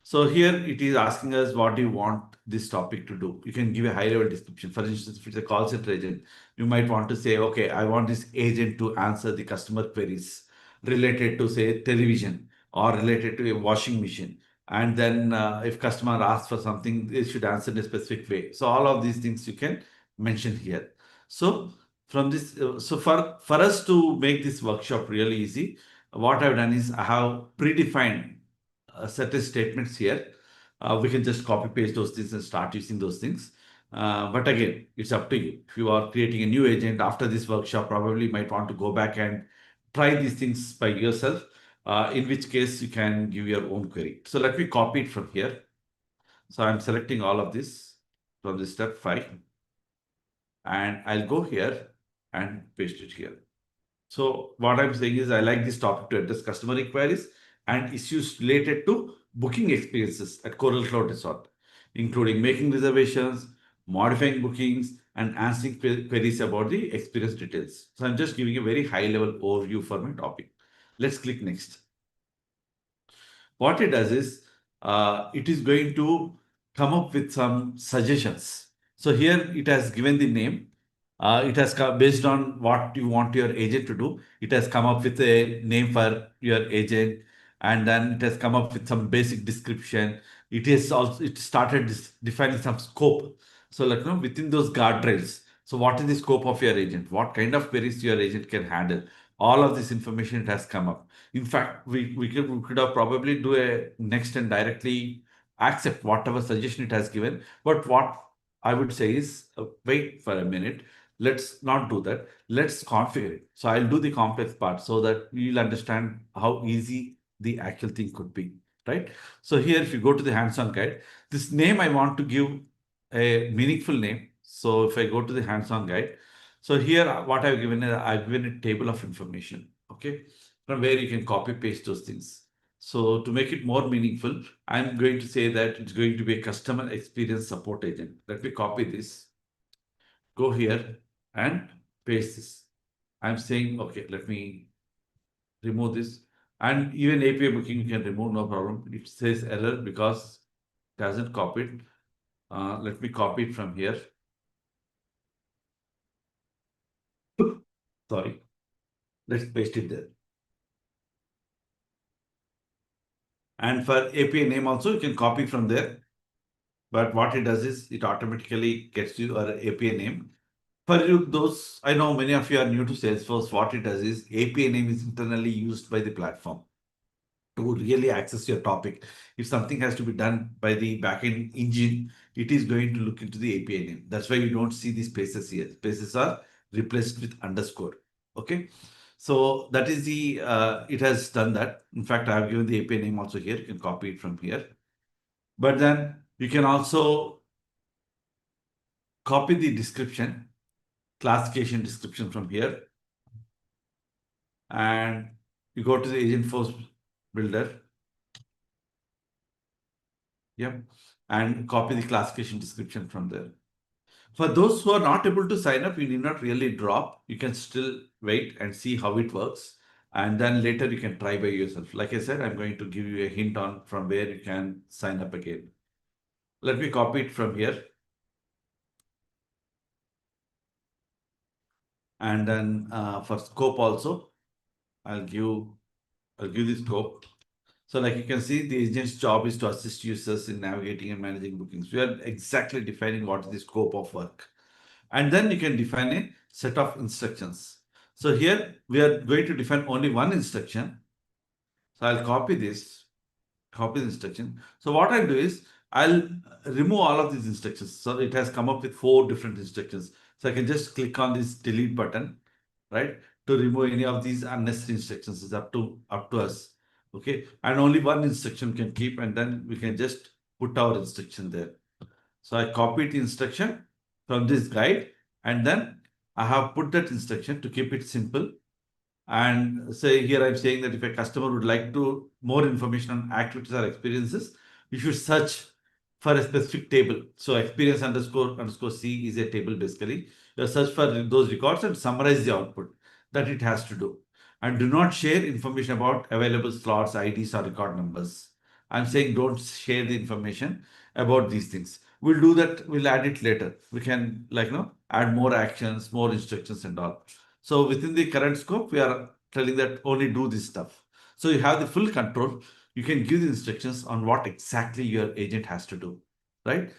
So here it is asking us what do you want this topic to do. You can give a high level description. For instance, if it's a call center agent, you might want to say, okay, I want this agent to answer the customer queries related to say television or related to a washing machine. And then if customer asks for something, they should answer in a specific way. So all of these things you can mention here. So from this, so for us to make this workshop really easy, what I've done is I have predefined certain statements here. We can just copy paste those things and start using those things. But again, it's up to you. If you are creating a new agent after this workshop, probably might want to go back and try these things by yourself, in which case you can give your own query. So let me copy it from here. So I'm selecting all of this from the step 5 and I'll go here and paste it here. So what I'm saying is I like this topic to address customer inquiries and issues related to booking experiences at Coral Cloud Resort, including making reservations, modifying bookings, and answering queries about the experience details. So I'm just giving a very high level overview for my topic. Let's click next. What it does is it is going to come up with some suggestions. So here it has given the name. It has come based on what you want your agent to do. It has come up with a name for your agent, and then it has come up with some basic description. It started defining some scope. So like within those guardrails. So what is the scope of your agent? What kind of queries your agent can handle? All of this information it has come up. In fact, we could have probably do a next and directly accept whatever suggestion it has given. But what I would say is wait for a minute. Let's not do that. Let's configure it. So I'll do the complex part so that you'll understand how easy the actual thing could be, right? So here, if you go to the hands-on guide, this name I want to give a meaningful name. So if I go to the hands-on guide, so here what I've given is I've given a table of information, okay, from where you can copy paste those things. So to make it more meaningful, I'm going to say that it's going to be a customer experience support agent. Let me copy this, go here and paste this. I'm saying, okay, let me remove this. And even API booking you can remove, no problem. It says error because it hasn't copied. Let me copy it from here. Sorry. Let's paste it there. And for API name also, you can copy from there. But what it does is it automatically gets you our API name. For you, those, I know many of you are new to Salesforce. What it does is API name is internally used by the platform to really access your topic. If something has to be done by the backend engine, it is going to look into the API name. That's why you don't see these spaces here. Spaces are replaced with underscore. Okay. So that is the, it has done that. In fact, I have given the API name also here. You can copy it from here. But then you can also copy the description, classification description from here. And you go to the Agentforce builder. Yep. And copy the classification description from there. For those who are not able to sign up, you need not really drop. You can still wait and see how it works. And then later you can try by yourself. Like I said, I'm going to give you a hint on from where you can sign up again. Let me copy it from here. And then for scope also, I'll give I'll give the scope. So like you can see, the agent's job is to assist users in navigating and managing bookings. We are exactly defining what is the scope of work. And then you can define a set of instructions. So here we are going to define only one instruction. So I'll copy the instruction. So what I'll do is I'll remove all of these instructions. So it has come up with 4 different instructions. So I can just click on this delete button, right? To remove any of these unnecessary instructions. It's up to us. Okay. And only one instruction can keep, and then we can just put our instruction there. So I copied the instruction from this guide, and then I have put that instruction to keep it simple. And say here I'm saying that if a customer would like to more information on activities or experiences, you should search for a specific table. So experience underscore C is a table basically. You search for those records and summarize the output that it has to do. And do not share information about available slots, IDs, or record numbers. I'm saying don't share the information about these things. We'll do that, we'll add it later. We can add more actions, more instructions and all. So within the current scope, we are telling that only do this stuff. So you have the full control. You can give the instructions on what exactly your agent has to do, right?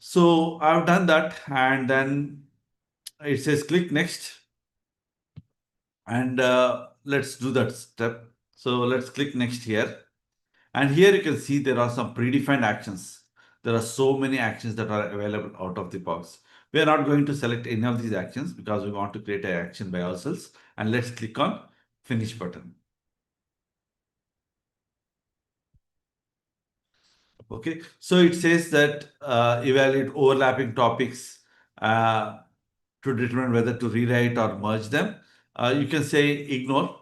So I've done that, and then it says click next, and let's do that step. So let's click next here. And here you can see there are some predefined actions. There are so many actions that are available out of the box. We are not going to select any of these actions because we want to create an action by ourselves. And let's click on finish button. Okay, so it says that evaluate overlapping topics to determine whether to rewrite or merge them. You can say ignore,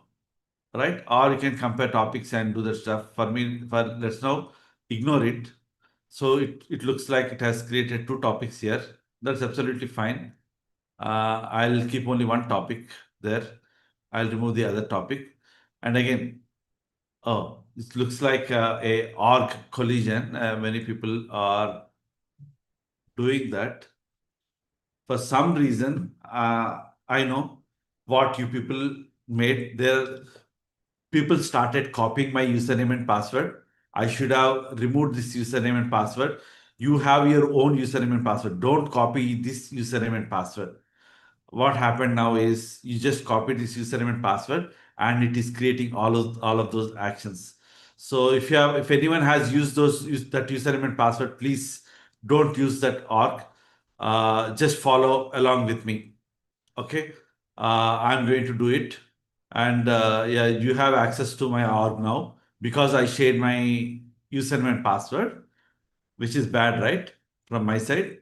right? Or you can compare topics and do that stuff. For me, let's now ignore it. So it looks like it has created 2 topics here. That's absolutely fine. I'll keep only one topic there. I'll remove the other topic. And again, oh, it looks like a org collision. Many people are doing that. For some reason, I know what you people made. There, people started copying my username and password. I should have removed this username and password. You have your own username and password. Don't copy this username and password. What happened now is you just copy this username and password, and it is creating all of those actions. So if anyone has used that username and password, please don't use that org. Just follow along with me. Okay, I'm going to do it. And yeah, you have access to my org now because I shared my username and password, which is bad, right? From my side.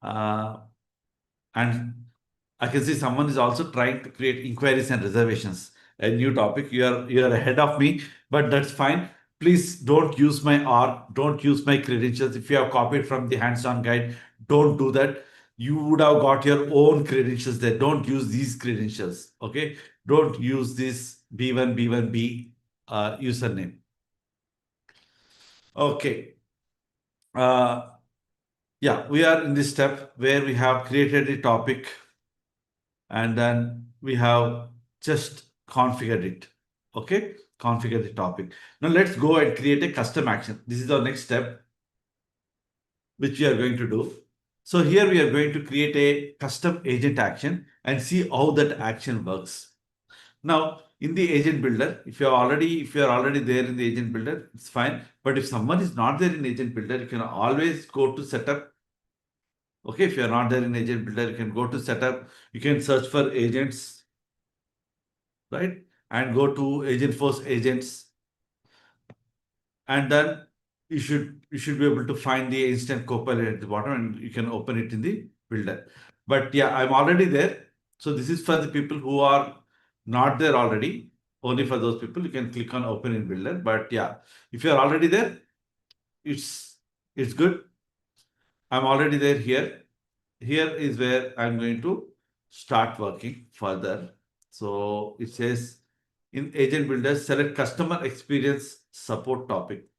Uh, and I can see someone is also trying to create inquiries and reservations. A new topic. You are ahead of me, but that's fine. Please don't use my org. Don't use my credentials. If you have copied from the hands-on guide, don't do that. You would have got your own credentials there. Don't use these credentials. Okay. Don't use this B1B username. Okay. Uh, yeah, we are in this step where we have created a topic, and then we have just configured it. Okay, configure the topic. Now let's go and create a custom action. This is our next step, which we are going to do. So here we are going to create a custom agent action and see how that action works. Now in the agent builder, if you are already there in the agent builder, it's fine. But if someone is not there in agent builder, you can always go to setup. Okay, if you are not there in agent builder, you can go to setup. You can search for agents, right? And go to Agentforce agents, and then you should be able to find the instant copilot at the bottom, and you can open it in the builder. But yeah, I'm already there. So this is for the people who are not there already. Only for those people, you can click on open in builder. But yeah, if you're already there, it's good. I'm already there here. Here is where I'm going to start working further. So it says in Agent Builder, select customer experience support topic.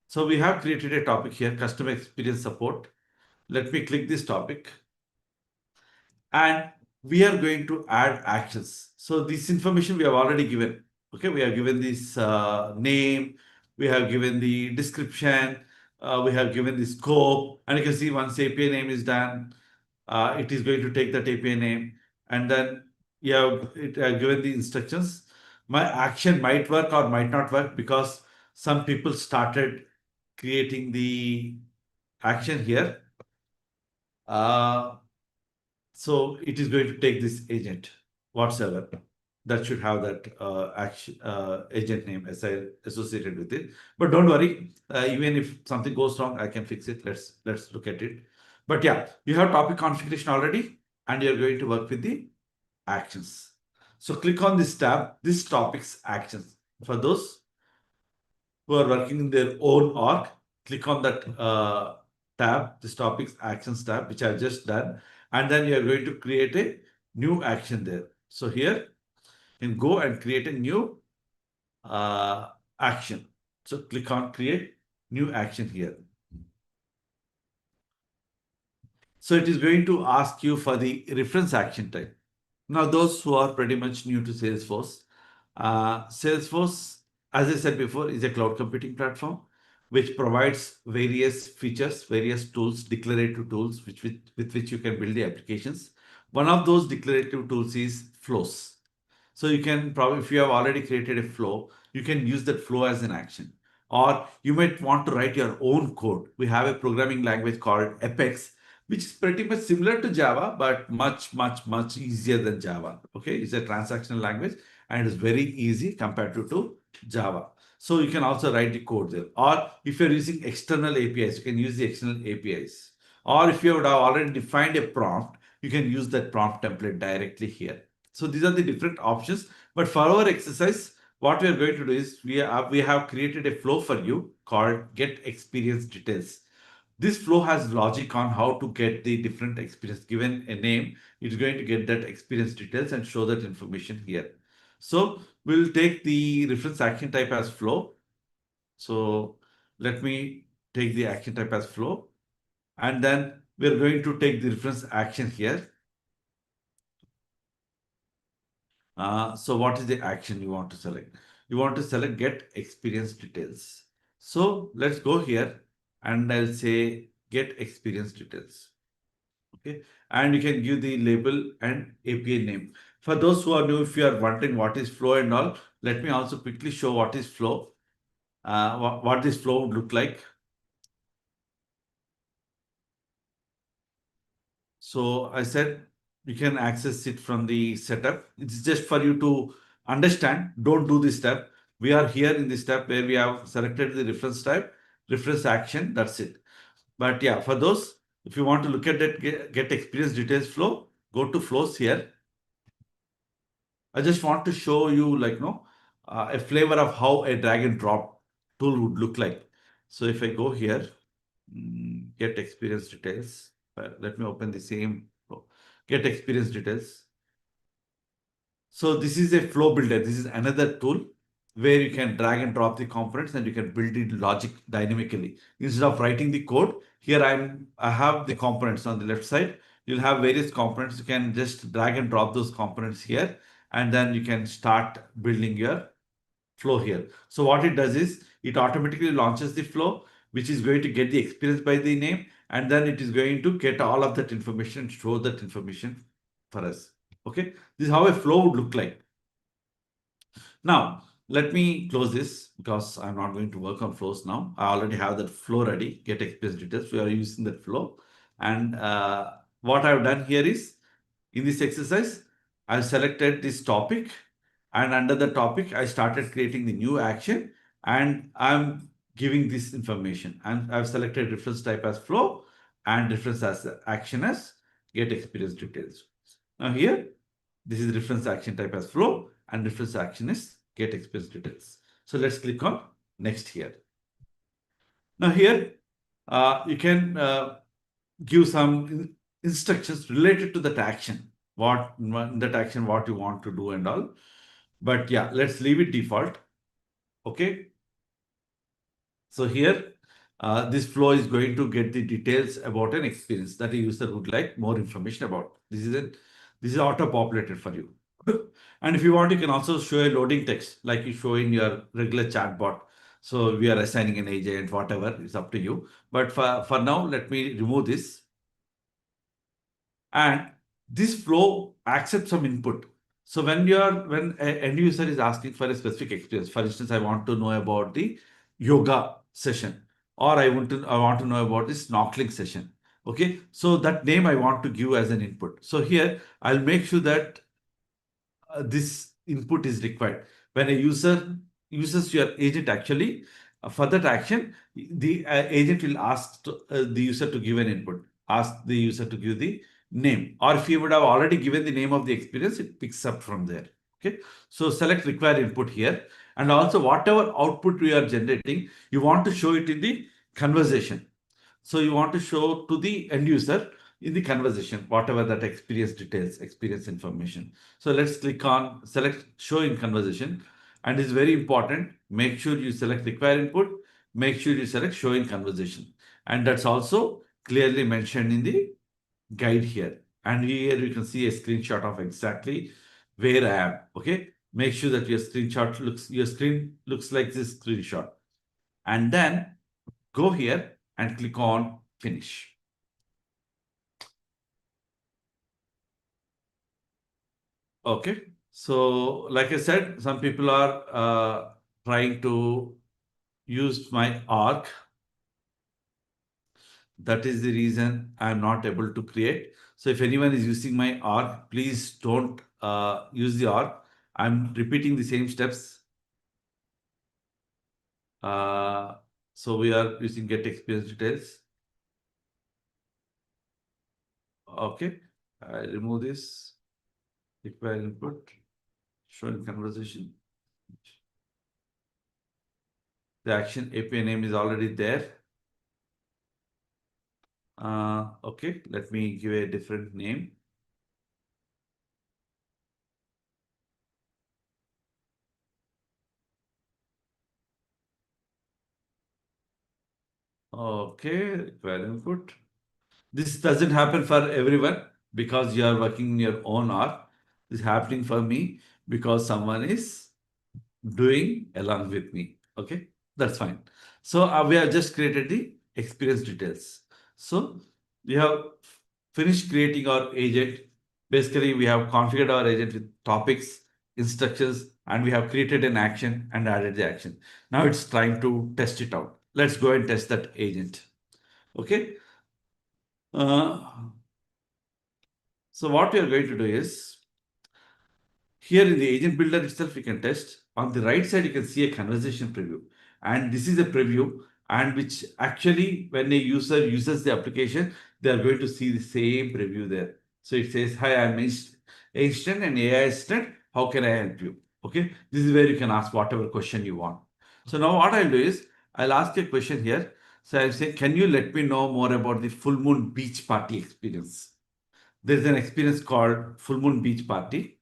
So we have created a topic here, customer experience support. Let me click this topic. and we are going to add actions. So this information we have already given. Okay, we have given this name, we have given the description, we have given the scope, and you can see once API name is done, it is going to take that API name, and then you have it given the instructions. My action might work or might not work because some people started creating the action here. Uh, so it is going to take this agent whatsoever that should have that action agent name associated with it. But don't worry, even if something goes wrong, I can fix it. Let's look at it. But yeah, you have topic configuration already, and you're going to work with the actions. So click on this tab, this topics actions. For those who are working in their own org, click on that tab, this topics actions tab, which I've just done. And then you're going to create a new action there. So here you can go and create a new action. So click on create new action here. So it is going to ask you for the reference action type. Now, those who are pretty much new to Salesforce, Salesforce, as I said before, is a cloud computing platform which provides various features, various tools, declarative tools, with which you can build the applications. One of those declarative tools is flows. So you can probably, if you have already created a flow, you can use that flow as an action. Or you might want to write your own code. We have a programming language called Apex, which is pretty much similar to Java, but much easier than Java. Okay, it's a transactional language and it's very easy compared to Java. So you can also write the code there. Or if you're using external APIs, you can use the external APIs. Or if you would have already defined a prompt, you can use that prompt template directly here. So these are the different options. But for our exercise, what we are going to do is we have created a flow for you called get experience details. This flow has logic on how to get the different experience. Given a name, it's going to get that experience details and show that information here. So we'll take the reference action type as flow. So let me take the action type as flow. And then we're going to take the reference action here. So what is the action you want to select? You want to select get experience details. So let's go here and I'll say get experience details. Okay. And you can give the label and API name. For those who are new, if you are wondering what is flow and all, let me also quickly show what is flow, what this flow would look like. So I said you can access it from the setup. It's just for you to understand. Don't do this step. We are here in this step where we have selected the reference type, reference action. That's it. But yeah, for those, if you want to look at that get experience details flow, go to flows here. I just want to show you like a flavor of how a drag and drop tool would look like. So if I go here, get experience details. Let me open the same flow. Get experience details. So this is a flow builder. This is another tool where you can drag and drop the components and you can build it logic dynamically. Instead of writing the code, here I have the components on the left side. You'll have various components. You can just drag and drop those components here, and then you can start building your flow here. So what it does is it automatically launches the flow, which is going to get the experience by the name, and then it is going to get all of that information and show that information for us. Okay, this is how a flow would look like. Now, let me close this because I'm not going to work on flows now. I already have that flow ready, get experience details. We are using that flow. And what I've done here is in this exercise, I've selected this topic, and under the topic, I started creating the new action, and I'm giving this information. And I've selected reference type as flow and reference as action as get experience details. Now here, this is reference action type as flow and reference action is get experience details. So let's click on next here. Now here, you can give some instructions related to that action, what that action, what you want to do and all. But yeah, let's leave it default. Okay. So here, this flow is going to get the details about an experience that a user would like more information about. This is it. This is auto populated for you. And if you want, you can also show a loading text like you show in your regular chatbot. So we are assigning an agent, whatever, it's up to you. But for now, let me remove this. And this flow accepts some input. So when an end user is asking for a specific experience, for instance, I want to know about the yoga session, or I want to know about the snorkeling session. Okay, so that name I want to give as an input. So here I'll make sure that this input is required. When a user uses your agent, actually, for that action, the agent will ask the user to give an input, ask the user to give the name, or if you would have already given the name of the experience, it picks up from there. Okay, so select require input here, and also whatever output we are generating, you want to show it in the conversation. So you want to show to the end user in the conversation, whatever that experience details, experience information. So let's click on select show in conversation. And it's very important. Make sure you select require input. Make sure you select show in conversation. And that's also clearly mentioned in the guide here. And here you can see a screenshot of exactly where I am. Okay. Make sure that your screen looks like this screenshot. And then go here and click on finish. Okay. So, like I said, some people are trying to use my arc. That is the reason I'm not able to create. So, if anyone is using my arc, please don't use the arc. I'm repeating the same steps. Uh, so, we are using get experience details. Okay. I remove this. Require input. Show in conversation. The action API name is already there. Okay, let me give a different name. Okay, require input. This doesn't happen for everyone because you are working in your own art. This is happening for me because someone is doing along with me. Okay, that's fine. So we have just created the experience details. So we have finished creating our agent. Basically, we have configured our agent with topics, instructions, and we have created an action and added the action. Now it's time to test it out. Let's go and test that agent. Okay. Uh, so what we are going to do is here in the agent builder itself, you can test. On the right side, you can see a conversation preview. And this is a preview and which actually when a user uses the application, they are going to see the same preview there. So it says, hi, I'm Instant and AI assistant. How can I help you? Okay. This is where you can ask whatever question you want. So now what I'll do is I'll ask a question here. So I'll say, can you let me know more about the full moon beach party experience? There's an experience called full moon beach party.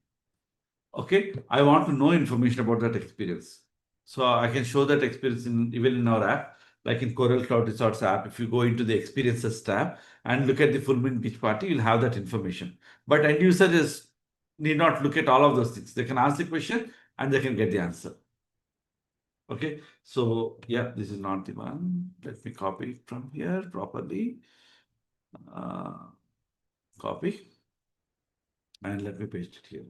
Okay, I want to know information about that experience. So I can show that experience even in our app, like in Coral Cloud Resorts app. If you go into the experiences tab and look at the full moon beach party, you'll have that information. But end user just need not look at all of those things. They can ask the question and they can get the answer. Okay, so yeah, this is not the one. Let me copy it from here properly. Uh, Copy and let me paste it here.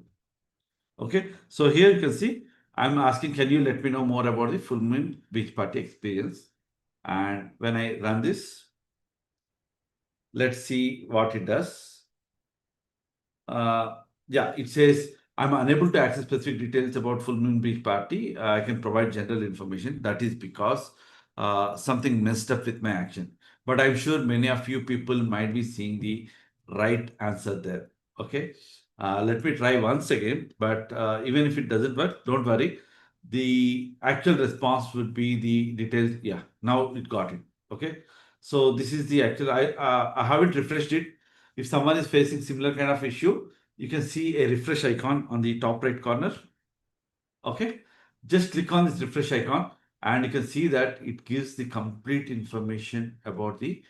Okay, so here you can see I'm asking, can you let me know more about the full moon beach party experience? And when I run this, let's see what it does. Yeah, it says I'm unable to access specific details about full moon beach party. I can provide general information. That is because something messed up with my action. But I'm sure many of you people might be seeing the right answer there. Okay. Let me try once again. But even if it doesn't work, don't worry. The actual response would be the details. Yeah, now it got it. Okay. So this is the actual. I haven't refreshed it. If someone is facing similar kind of issue, you can see a refresh icon on the top right corner. Okay, just click on this refresh icon and you can see that it gives the complete information about the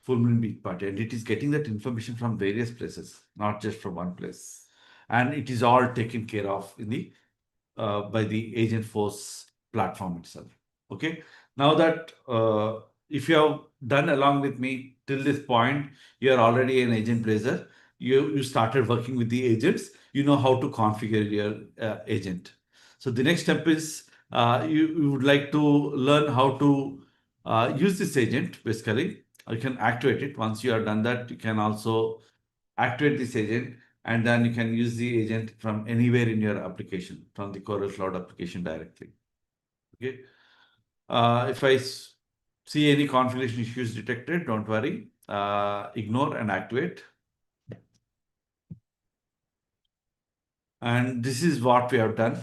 full moon beach party, and it is getting that information from various places, not just from one place. and it is all taken care of in the by the Agentforce platform itself. Okay. Now that if you have done along with me till this point, you are already an agent blazer. You started working with the agents. You know how to configure your agent. So the next step is you would like to learn how to use this agent. Basically, you can activate it. Once you have done that, you can also activate this agent, and then you can use the agent from anywhere in your application, from the Coral Cloud application directly. Okay. If I see any configuration issues detected, don't worry. Ignore and activate. And this is what we have done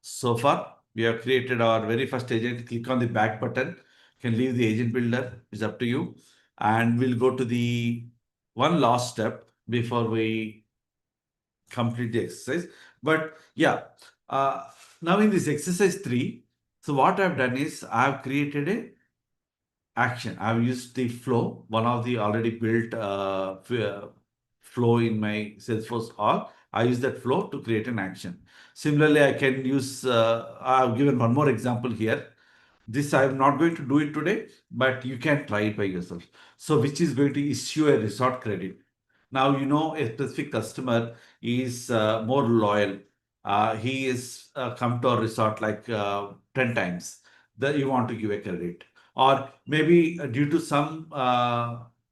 so far. We have created our very first agent. Click on the back button. You can leave the agent builder. It's up to you. And we'll go to the one last step before we complete the exercise. But yeah, uh, now in this exercise 3, so what I've done is I've created a action. I've used the flow, one of the already built flow in my Salesforce org. I use that flow to create an action. Similarly, I can use, I've given one more example here. This I'm not going to do it today, but you can try it by yourself. So which is going to issue a resort credit. Now, you know, a specific customer is more loyal. He is come to our resort like 10 times. That you want to give a credit. Or maybe due to some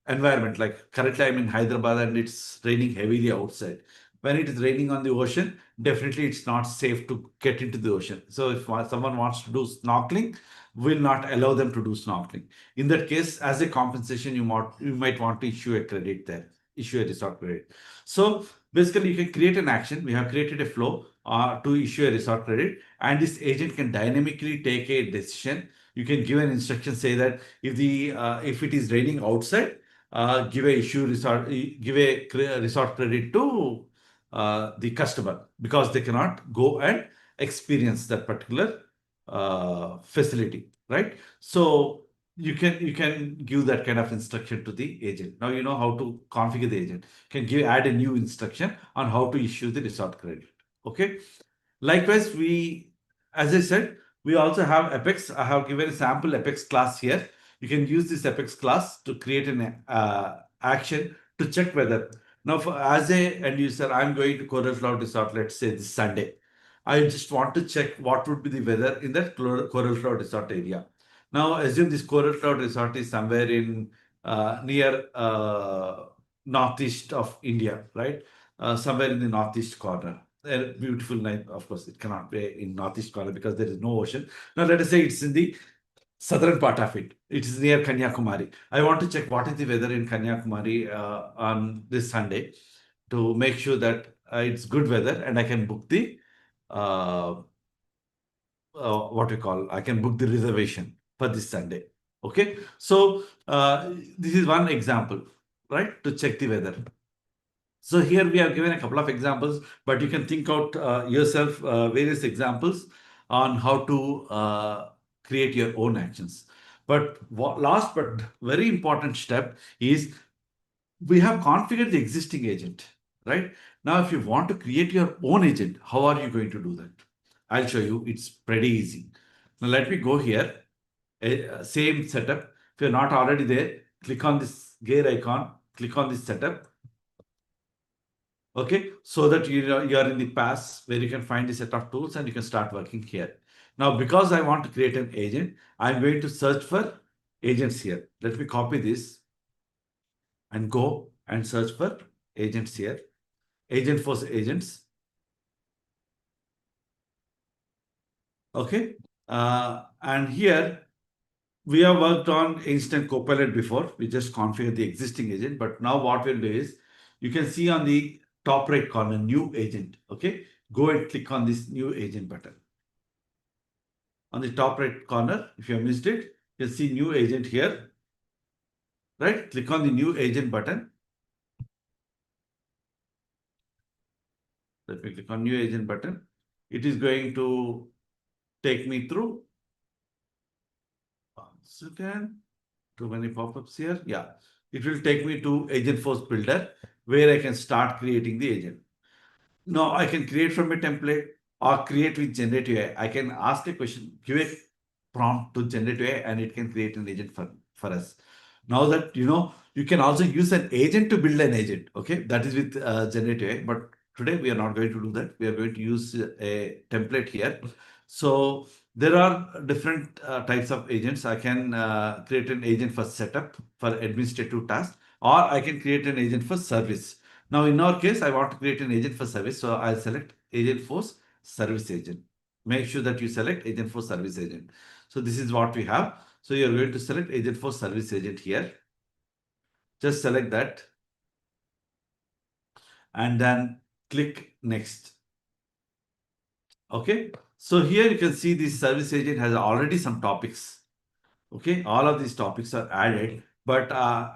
environment, like currently I'm in Hyderabad and it's raining heavily outside. When it is raining on the ocean, definitely it's not safe to get into the ocean. So if someone wants to do snorkeling, will not allow them to do snorkeling. In that case, as a compensation, you might want to issue a credit there, issue a resort credit. So basically, you can create an action. We have created a flow to issue a resort credit, and this agent can dynamically take a decision. You can give an instruction, say that if it is raining outside, give a resort credit to the customer, because they cannot go and experience that particular facility, right? So you can give that kind of instruction to the agent. Now you know how to configure the agent. You can add a new instruction on how to issue the resort credit. Okay. Likewise, as I said, we also have Apex. I have given a sample Apex class here. You can use this Apex class to create an action to check whether. Now, as a end user, I'm going to Coral Cloud Resort, let's say this Sunday. I just want to check what would be the weather in that Coral Cloud Resort area. Now, assume this Coral Cloud Resort is somewhere in near northeast of India, right? Somewhere in the northeast corner. A beautiful night, of course, it cannot be in northeast corner because there is no ocean. Now, let us say it's in the southern part of it. It is near Kanyakumari. I want to check what is the weather in Kanyakumari on this Sunday to make sure that it's good weather and I can book the uh, what we call, I can book the reservation for this Sunday. Okay. So this is one example, right? To check the weather. So here we have given a couple of examples, but you can think out yourself various examples on how to create your own actions. But last but very important step is we have configured the existing agent, right? Now, if you want to create your own agent, how are you going to do that? I'll show you. It's pretty easy. Now, let me go here. Same setup. If you're not already there, click on this gear icon, click on this setup. Okay, so that you are in the pass where you can find the set of tools and you can start working here. Now, because I want to create an agent, I'm going to search for agents here. Let me copy this and go and search for agents here. Agentforce agents. Okay. And here we have worked on instant copilot before. We just configured the existing agent. But now what we'll do is you can see on the top right corner, new agent. Okay. Go and click on this new agent button. On the top right corner, if you have missed it, you'll see new agent here. Right. Click on the new agent button. Let me click on new agent button. It is going to take me through. Once again, too many pop-ups here. Yeah, it will take me to Agentforce Builder where I can start creating the agent. No, I can create from a template or create with generative AI. I can ask a question, give a prompt to generative AI, and it can create an agent for us. Now that you can also use an agent to build an agent. Okay, that is with generative AI. But today we are not going to do that. We are going to use a template here. So there are different types of agents. I can create an agent for setup for administrative tasks, or I can create an agent for service. Now, in our case, I want to create an agent for service. So I'll select Agentforce Service Agent. Make sure that you select Agentforce Service Agent. So this is what we have. So you're going to select Agentforce Service Agent here. Just select that and then click Next. Okay. So here you can see this service agent has already some topics. Okay, all of these topics are added, but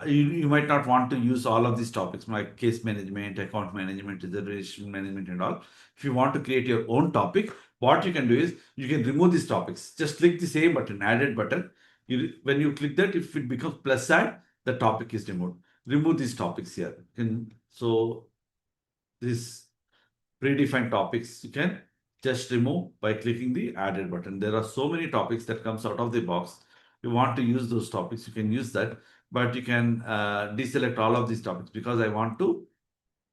you might not want to use all of these topics like case management, account management, reservation management, and all. If you want to create your own topic, what you can do is you can remove these topics. Just click the same button, added button. When you click that, if it becomes plus sign, the topic is removed. Remove these topics here. So this predefined topics you can just remove by clicking the added button. There are so many topics that comes out of the box. You want to use those topics, you can use that, but you can deselect all of these topics because I want to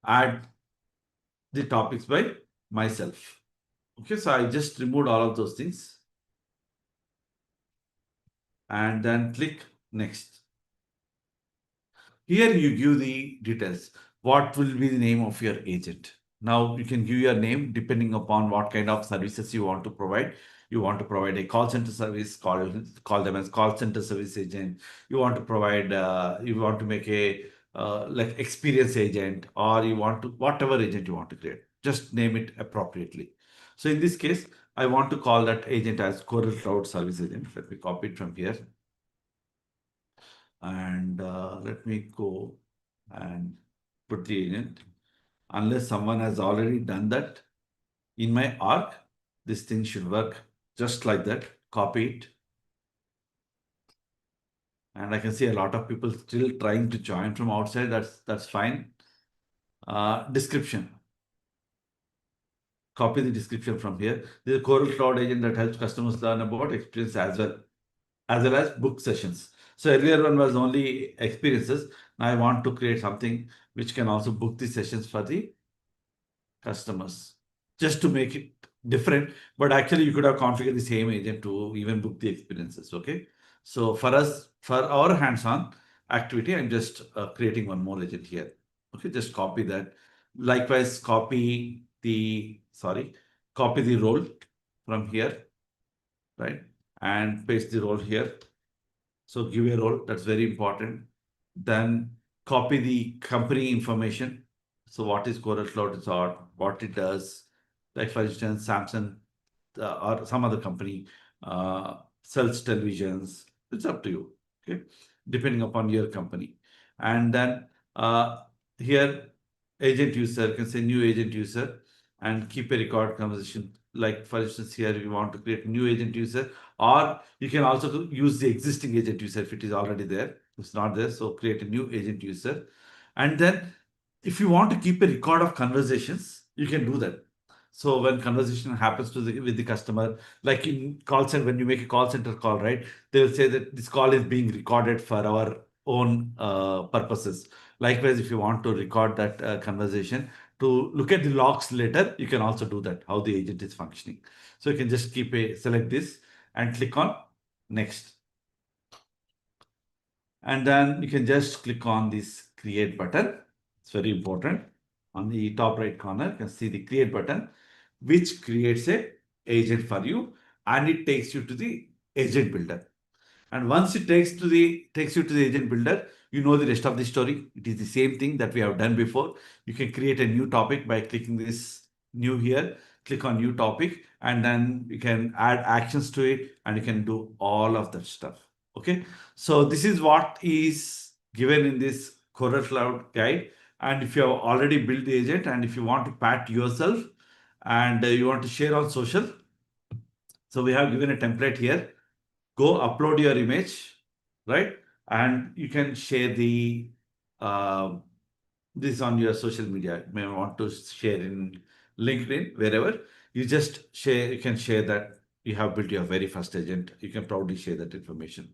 add the topics by myself. Okay, so I just removed all of those things and then click next. Here you give the details. What will be the name of your agent? Now you can give your name depending upon what kind of services you want to provide. You want to provide a call center service, call them as call center service agent. You want to provide, you want to make a like experience agent, or you want to whatever agent you want to create. Just name it appropriately. So in this case, I want to call that agent as Coral Cloud Service Agent. Let me copy it from here. And let me go and put the agent. Unless someone has already done that in my arc, this thing should work just like that. Copy it. And I can see a lot of people still trying to join from outside. That's fine. Description. Copy the description from here. This is a Coral Cloud agent that helps customers learn about experience as well as book sessions. So earlier one was only experiences. Now I want to create something which can also book the sessions for the customers, just to make it different. But actually you could have configured the same agent to even book the experiences. Okay. So for us, for our hands-on activity, I'm just creating one more agent here. Okay. Just copy that. Likewise, copy the role from here, right? And paste the role here. So give a role, that's very important. Then copy the company information. So what is Coral Cloud Resort, what it does. Like for instance, Samsung or some other company sells televisions. It's up to you, okay? Depending upon your company. And then here, agent user, you can say new agent user and keep a record conversation. Like for instance, here you want to create a new agent user, or you can also use the existing agent user if it is already there. It's not there, so create a new agent user. And then if you want to keep a record of conversations, you can do that. So when conversation happens with the customer, like in call center, when you make a call center call, right? They will say that this call is being recorded for our own purposes. Likewise, if you want to record that conversation to look at the logs later, you can also do that, how the agent is functioning. So you can just select this and click on next. And then you can just click on this create button. It's very important. On the top right corner, you can see the create button, which creates a agent for you, and it takes you to the agent builder. And once it takes you to the agent builder, you know the rest of the story. It is the same thing that we have done before. You can create a new topic by clicking this new here, click on new topic, and then you can add actions to it, and you can do all of that stuff. Okay. So this is what is given in this Coral Cloud guide. And if you have already built the agent, and if you want to pat yourself, and you want to share on social, so we have given a template here. Go upload your image, right? And you can share this on your social media. You may want to share in LinkedIn, wherever, you just share, you can share that you have built your very first agent. You can proudly share that information.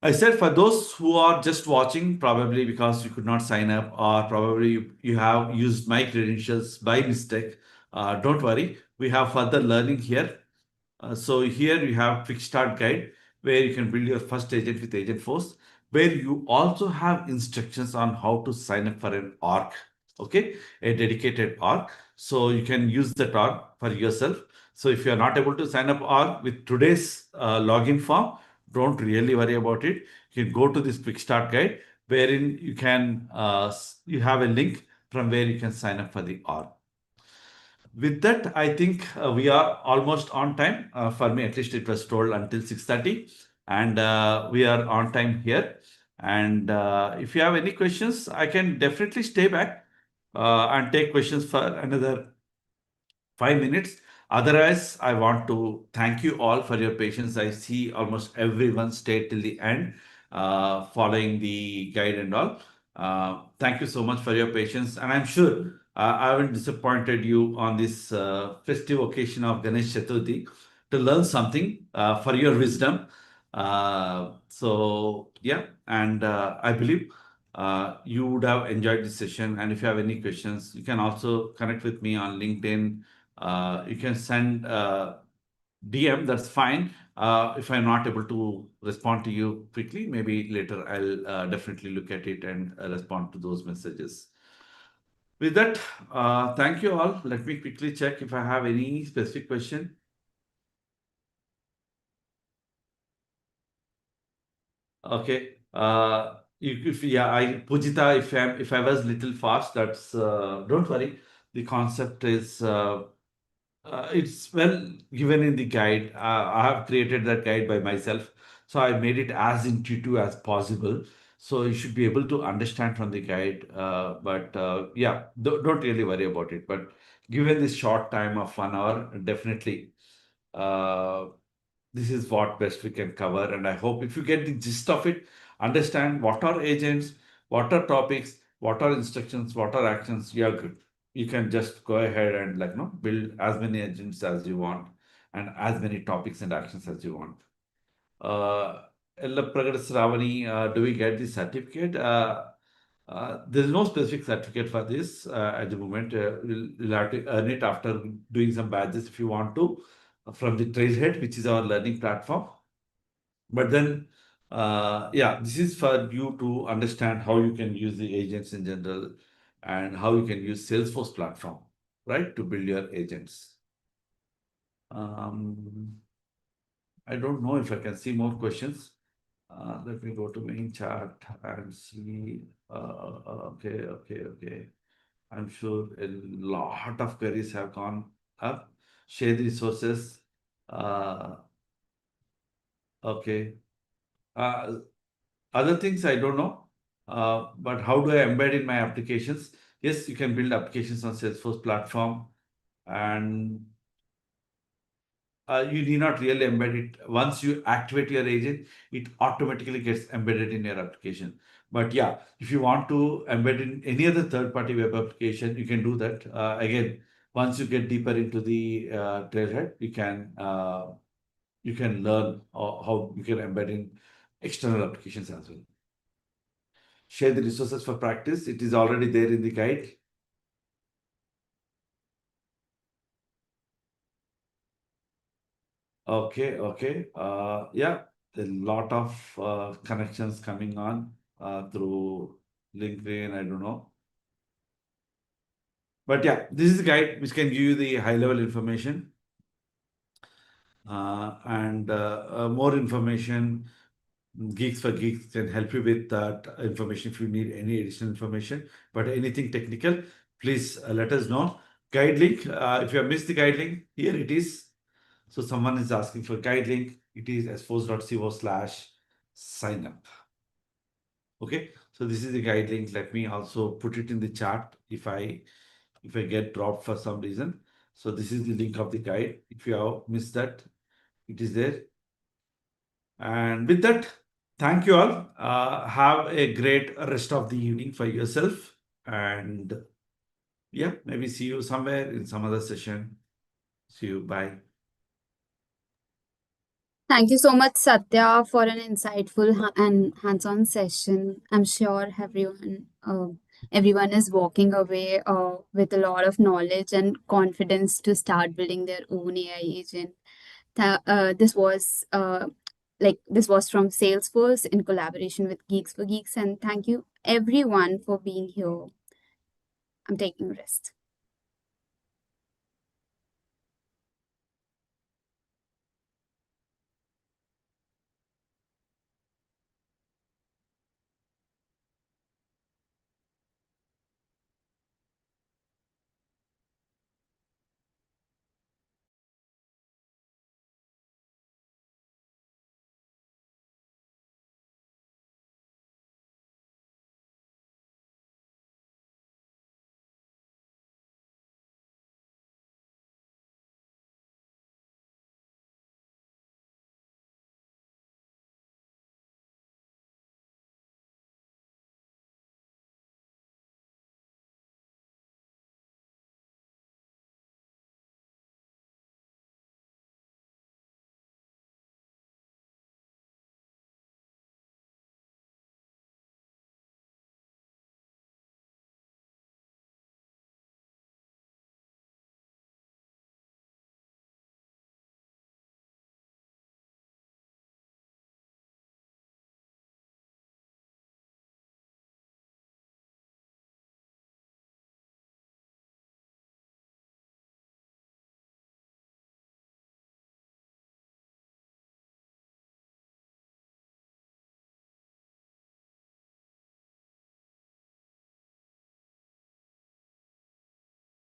I said for those who are just watching, probably because you could not sign up, or probably you have used my credentials by mistake, don't worry. We have further learning here. So here you have quick start guide where you can build your first agent with Agentforce, where you also have instructions on how to sign up for an org, okay, a dedicated org. So you can use that org for yourself. So if you are not able to sign up org with today's login form, don't really worry about it. You can go to this quick start guide wherein you can you have a link from where you can sign up for the org. With that, I think we are almost on time. For me, at least it was told until 6:30, and we are on time here. And if you have any questions, I can definitely stay back and take questions for another 5 minutes. Otherwise, I want to thank you all for your patience. I see almost everyone stayed till the end, following the guide and all. Thank you so much for your patience. And I'm sure I haven't disappointed you on this festive occasion of Ganesh Chaturthi to learn something for your wisdom. So, yeah, and I believe you would have enjoyed this session. And if you have any questions, you can also connect with me on LinkedIn. You can send DM, that's fine. If I'm not able to respond to you quickly, maybe later I'll definitely look at it and respond to those messages. With that, thank you all. Let me quickly check if I have any specific question. Okay. If yeah, Pujita, if I was little fast, that's don't worry. The concept is it's well given in the guide. I have created that guide by myself, so I made it as intuitive as possible. So you should be able to understand from the guide. But yeah, don't really worry about it. But given this short time of 1 hour, definitely. Uh, this is what best we can cover. And I hope if you get the gist of it, understand what are agents, what are topics, what are instructions, what are actions, you're good. You can just go ahead and build as many agents as you want and as many topics and actions as you want. Ella Pragat Sravani, do we get the certificate? There's no specific certificate for this at the moment. You'll have to earn it after doing some badges if you want to from the Trailhead, which is our learning platform. But then, yeah, this is for you to understand how you can use the agents in general and how you can use Salesforce platform, right, to build your agents. Um, I don't know if I can see more questions. Let me go to main chat and see. Okay. I'm sure a lot of queries have gone up. Share the resources. Uh, okay. Uh, Other things I don't know. But how do I embed in my applications? Yes, you can build applications on Salesforce platform, and you need not really embed it. Once you activate your agent, it automatically gets embedded in your application. But yeah, if you want to embed in any other third-party web application, you can do that. Again, once you get deeper into the Trailhead, you can learn how you can embed in external applications as well. Share the resources for practice. It is already there in the guide. Okay. Yeah, a lot of connections coming on through LinkedIn. I don't know. But yeah, this is a guide which can give you the high level information and more information. Geeks for Geeks can help you with that information if you need any additional information. But anything technical, please let us know. Guide link, if you have missed the guide link, here it is. So someone is asking for guide link. It is sforce.co/sign up. Okay, so this is the guide link. Let me also put it in the chat if I get dropped for some reason. So this is the link of the guide. If you have missed that, it is there. And with that, thank you all. Have a great rest of the evening for yourself. And Yeah, maybe see you somewhere in some other session. See you. Bye. Thank you so much, Satya, for an insightful and hands-on session. I'm sure everyone is walking away with a lot of knowledge and confidence to start building their own AI agent. This was from Salesforce in collaboration with Geeks for Geeks, and thank you everyone for being here. I'm taking rest.